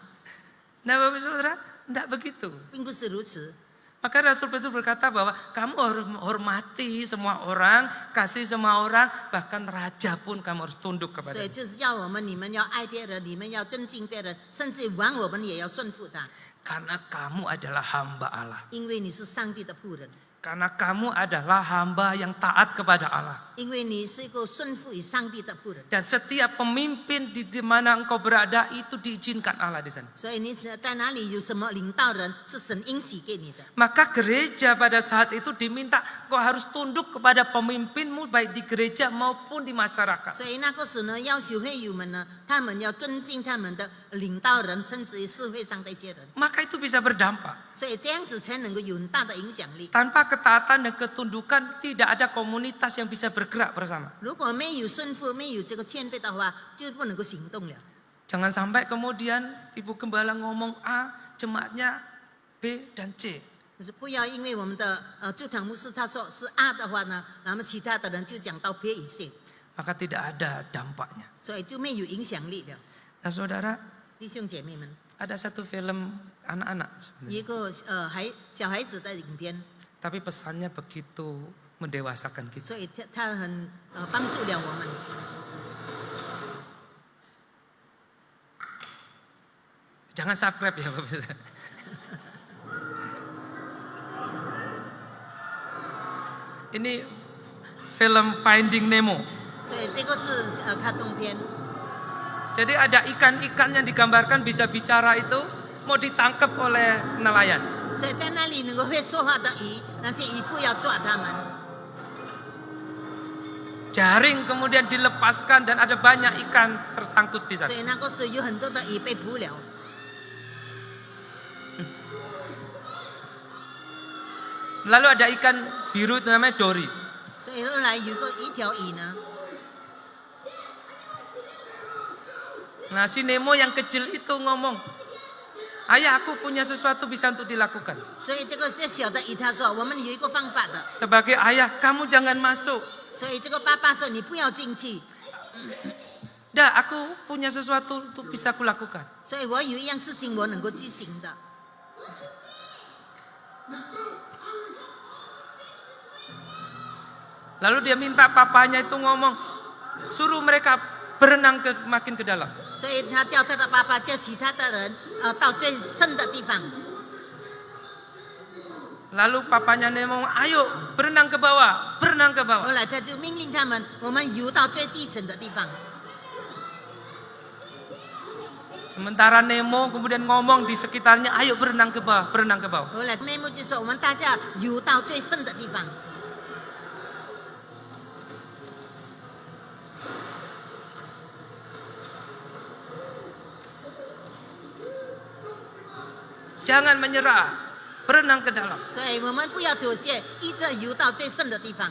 Nah, Bapak Ibu Saudara, tidak begitu. 并不是如此。 Maka Rasul Petrus berkata bahwa kamu harus hormati semua orang, kasih semua orang, bahkan raja pun kamu harus tunduk 所 kepada. 以就是要你们要爱别人，你们要尊敬别人，甚至王我们也要顺服他， Karena kamu adalah hamba Allah. 因为你是上帝的仆人， Karena kamu adalah hamba yang taat kepada Allah. 因为你是一个顺服于上帝的仆人。 Dan setiap pemimpin di mana engkau berada itu diizinkan Allah di sana. 所以你在哪里有什么领导人，是神允许给你的。 Maka gereja pada saat itu diminta kau harus tunduk kepada pemimpinmu baik di gereja maupun di masyarakat. 所以那个时呢，要求会友们呢，他们要尊敬他们的领导人，甚至于社会上的一些人。 Maka itu bisa berdampak. 所以这样子才能够有很大的影响力。 Tanpa ketaatan dan ketundukan tidak ada komunitas yang bisa bergerak bersama. 如果没有顺服，没有这个谦卑的话，就不能够行动了。 Jangan sampai kemudian Ibu Gembala ngomong A, jemaatnya B dan C. 就是不要因为我们的驻堂牧师他说是A的话呢，那么其他的人就讲到 B 与 C， Maka tidak ada dampaknya. 所以就没有影响力了。 Nah, saudara, 弟兄姐妹们， ada satu film anak-anak sebenarnya. 一个小孩子的影片， Tapi pesannya begitu mendewasakan kita. 所以他很帮助了我们。 Jangan subscribe ya Bapak. Ini film Finding Nemo. 所以这个是卡通片。 Jadi ada ikan-ikan yang digambarkan bisa bicara itu mau ditangkap oleh nelayan. 所以在那里能够会说话的鱼，那些渔夫要抓他们。 Jaring kemudian dilepaskan dan ada banyak ikan tersangkut di 所 sana. 以那个时候有很多的鱼被捕了。 Lalu ada ikan biru itu namanya Dory. 所以后来有一条鱼呢， Nah si Nemo yang kecil itu ngomong, ayah aku punya sesuatu bisa untuk dilakukan. 所以这个些小的鱼他说我们有一个方法的， Sebagai ayah kamu jangan masuk. 所以这个爸爸说你不要进去， Dah aku punya sesuatu untuk bisa kulakukan. 所以我有一样事情我能够去行的。 Lalu dia minta papanya itu ngomong, suruh mereka berenang makin ke dalam. 所以他叫他的爸爸叫其他的人到最深的地方。 Lalu papanya Nemo, ayo berenang ke bawah, berenang ke 后 bawah. 来他就命令他们，我们游到最低层的地方。 Sementara Nemo kemudian ngomong di sekitarnya, ayo berenang ke bawah, berenang ke bawah. 后来内幕就说我们大家游到最深的地方。 Jangan menyerah, berenang ke dalam. 所以我们不要妥协，一直游到最深的地方。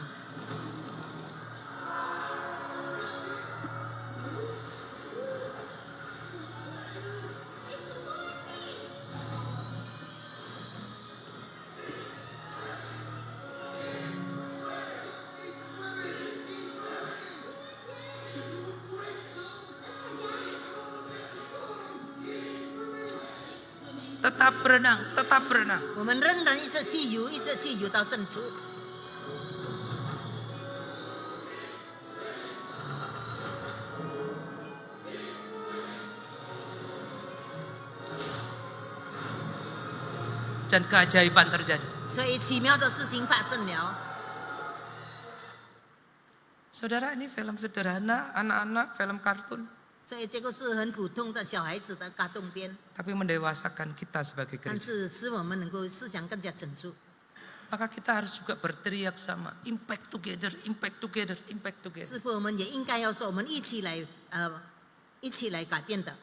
Tetap berenang, tetap berenang. 我们仍然一直去游，一直去游到深处。 Dan keajaiban terjadi. 所以奇妙的事情发生了。 Saudara, ini film sederhana, anak-anak, film kartun. 所以这个是很普通的小孩子的卡通片， Tapi mendewasakan kita sebagai 但 gereja. 是使我们能够思想更加成熟。 Maka kita harus juga berteriak sama, impact together, impact together, impact together. 师傅，我们也应该要说，我们一起来改变的。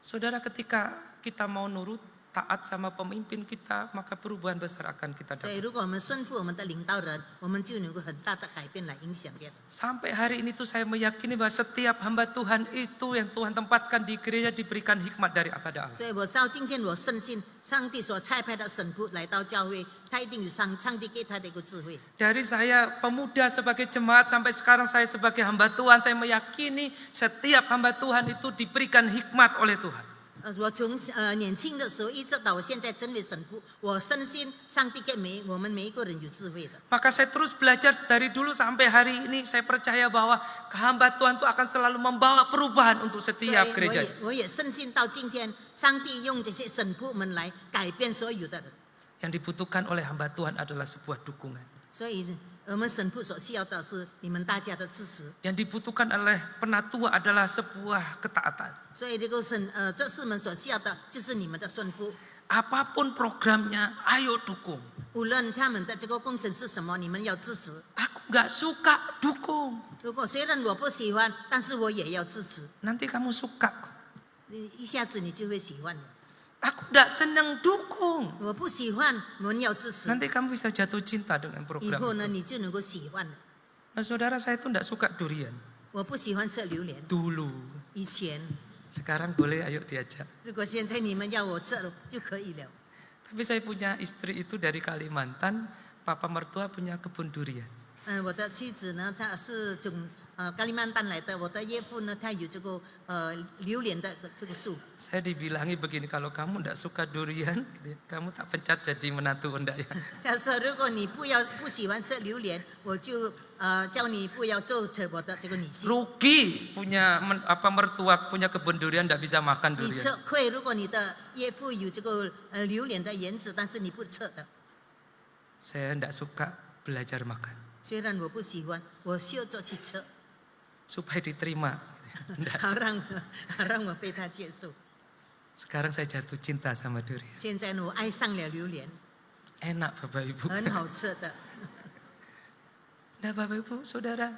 Saudara, ketika kita mau nurut, taat sama pemimpin kita, maka perubahan besar akan kita 所以， dapat. 如果我们顺服我们的领导人，我们就能够很大的改变来影响别人。 Sampai hari ini tuh saya meyakini bahwa setiap hamba Tuhan itu yang Tuhan tempatkan di gereja diberikan hikmat dari pada Allah. 所以我到今天，我深信上帝所差派的神父来到教会，他一定有上帝给他的一个智慧。 Dari saya pemuda sebagai jemaat sampai sekarang saya sebagai hamba Tuhan, saya meyakini setiap hamba Tuhan itu diberikan hikmat oleh Tuhan. 我从年轻的时候一直到我现在成为神父，我深信上帝给我们每一个人有智慧的。 Maka saya terus belajar dari dulu sampai hari ini. Saya percaya bahwa hamba Tuhan itu akan selalu membawa perubahan untuk 所以 setiap gereja. 我也深信到今天，上帝用这些神父们来改变所有的人。 Yang dibutuhkan oleh hamba Tuhan adalah sebuah dukungan. 所以我们神父所需要的是你们大家的支持。 Yang dibutuhkan oleh penatua adalah sebuah ketaatan. 所以这个这士们所需要的就是你们的顺服。 Apapun programnya, ayo dukung. 无论他们的这个工程是什么，你们要支持。 Aku nggak suka, dukung. 如果虽然我不喜欢，但是我也要支持。 Nanti kamu suka. 你一下子你就会喜欢了。 Aku nggak senang, dukung. 我不喜欢，我们要支持。 Nanti kamu bisa jatuh cinta dengan 以 program 后呢， itu. 你就能够喜欢了。 Nah, saudara saya itu nggak suka durian. 我不喜欢吃榴莲， Dulu. 以前。 Sekarang boleh, ayo diajak. 如果现在你们要我吃就可以了。 Tapi saya punya istri itu dari Kalimantan. Papa mertua punya kebun durian. 我的妻子呢，她是 Kalimantan 来的，我的岳父呢，他有这个榴莲的这个树。 Saya dibilangi begini, kalau kamu tidak suka durian, gitu ya, kamu tak pecat jadi menantu enggak ya. 他说，如果你不喜欢吃榴莲，我就叫你不要做成我的这个女婿。 Rugi punya mertua punya kebun durian tidak bisa makan 你 durian. 吃亏，如果你的岳父有这个榴莲的园子，但是你不吃的。 Saya tidak suka belajar makan 虽然我不喜欢，我需要做去吃， supaya diterima. Nggak. 好让我被他接受。 Sekarang saya jatuh cinta sama durian. 现在呢，我爱上了榴莲， Enak Bapak Ibu. 很好吃的。 Nah Bapak Ibu, Saudara,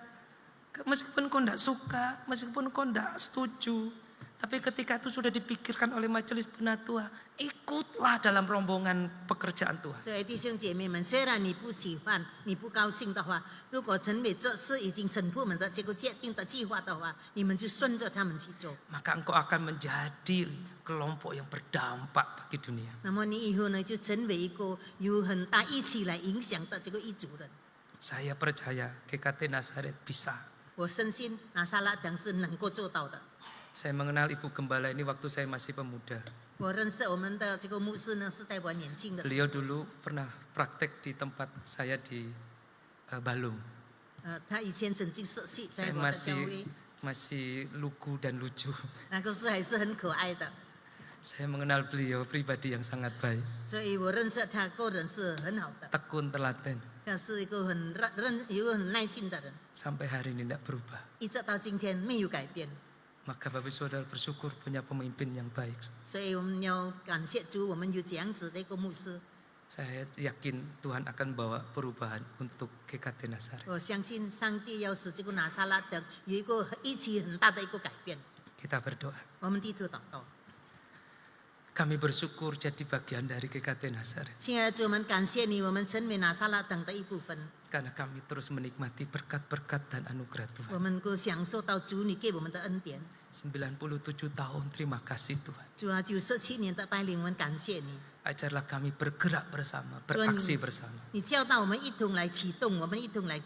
meskipun kau tidak suka, meskipun kau tidak setuju, tapi ketika itu sudah dipikirkan oleh majelis penatua, ikutlah dalam rombongan pekerjaan Tuhan. 所以弟兄姐妹们，虽然你不喜欢、你不高兴的话，如果成为这是已经神父们的这个界定的计划的话，你们就顺着他们去做。 Maka engkau akan menjadi kelompok yang berdampak bagi dunia. 那么你以后呢，就成为一个有很大一起来影响的这个一族人。 Saya percaya GKT Nazaret bisa. 我深信拿撒勒等是能够做到的。 Saya mengenal Ibu Gembala ini waktu saya masih pemuda. 我认识我们的这个牧师呢，是在我年轻的时 Beliau dulu pernah praktek di tempat saya di Balung. 候，他以前曾经设系在 Saya 我的教会， masih lugu dan lucu. 那个是还是很可爱的， Saya mengenal beliau pribadi yang sangat baik, 所以我认识他个人是很好的， tekun telaten. 他是一个有很耐心的人， Sampai hari ini tidak berubah. 一直到今天没有改变。 Maka Bapak Saudara bersyukur punya pemimpin yang baik. 所以我们要感谢主，我们有这样子的一个牧师。 Saya yakin Tuhan akan bawa perubahan untuk GKT Nazaret. 我相信上帝要使这个拿撒勒等有一个一起很大的一个改变。 Kita berdoa. 我们低头祷告， Kami bersyukur jadi bagian dari GKT Nazaret. 亲爱的主，我们感谢你，我们成为拿撒勒等的一部分， Karena kami terus menikmati berkat-berkat dan anugerah 我 Tuhan. 们能够享受到主你给我们的恩典。 97 tahun, terima kasih Tuhan. 主啊，97年的带领，我们感谢你。 Ajarlah kami bergerak bersama, beraksi bersama. 你教导我们一同来启动，我们一同来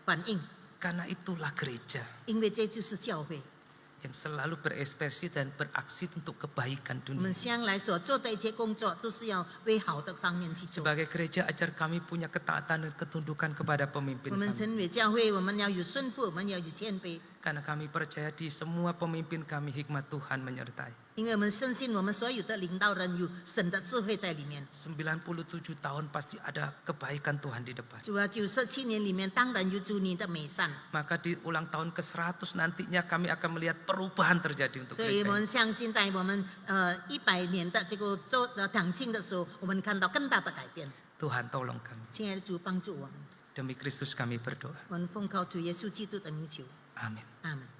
反应， Karena itulah gereja 因为这就是教会。 yang selalu berekspresi dan beraksi untuk kebaikan 我们 dunia. 向来所做的一切工作，都是要为好的方面去做。 Sebagai gereja, ajar kami punya ketaatan dan ketundukan kepada pemimpin 我们 kami. 成为教会，我们要有顺服，我们要有谦卑， Karena kami percaya di semua pemimpin kami hikmat Tuhan menyertai. 因为我们深信我们所有的领导人有神的智慧在里面。 97 tahun pasti ada kebaikan Tuhan di depan. 主啊，97年里面当然有主你的美善， Maka di ulang tahun ke-100 nantinya kami akan melihat perubahan terjadi untuk 所以 gereja 我 ini. 们相信在我们100年的这个党庆的时候，我们看到更大的改变。 Tuhan tolong kami. 亲爱的主，帮助我们， Demi Kristus kami berdoa. 我们奉靠主耶稣基督的名求， Amin. 阿门。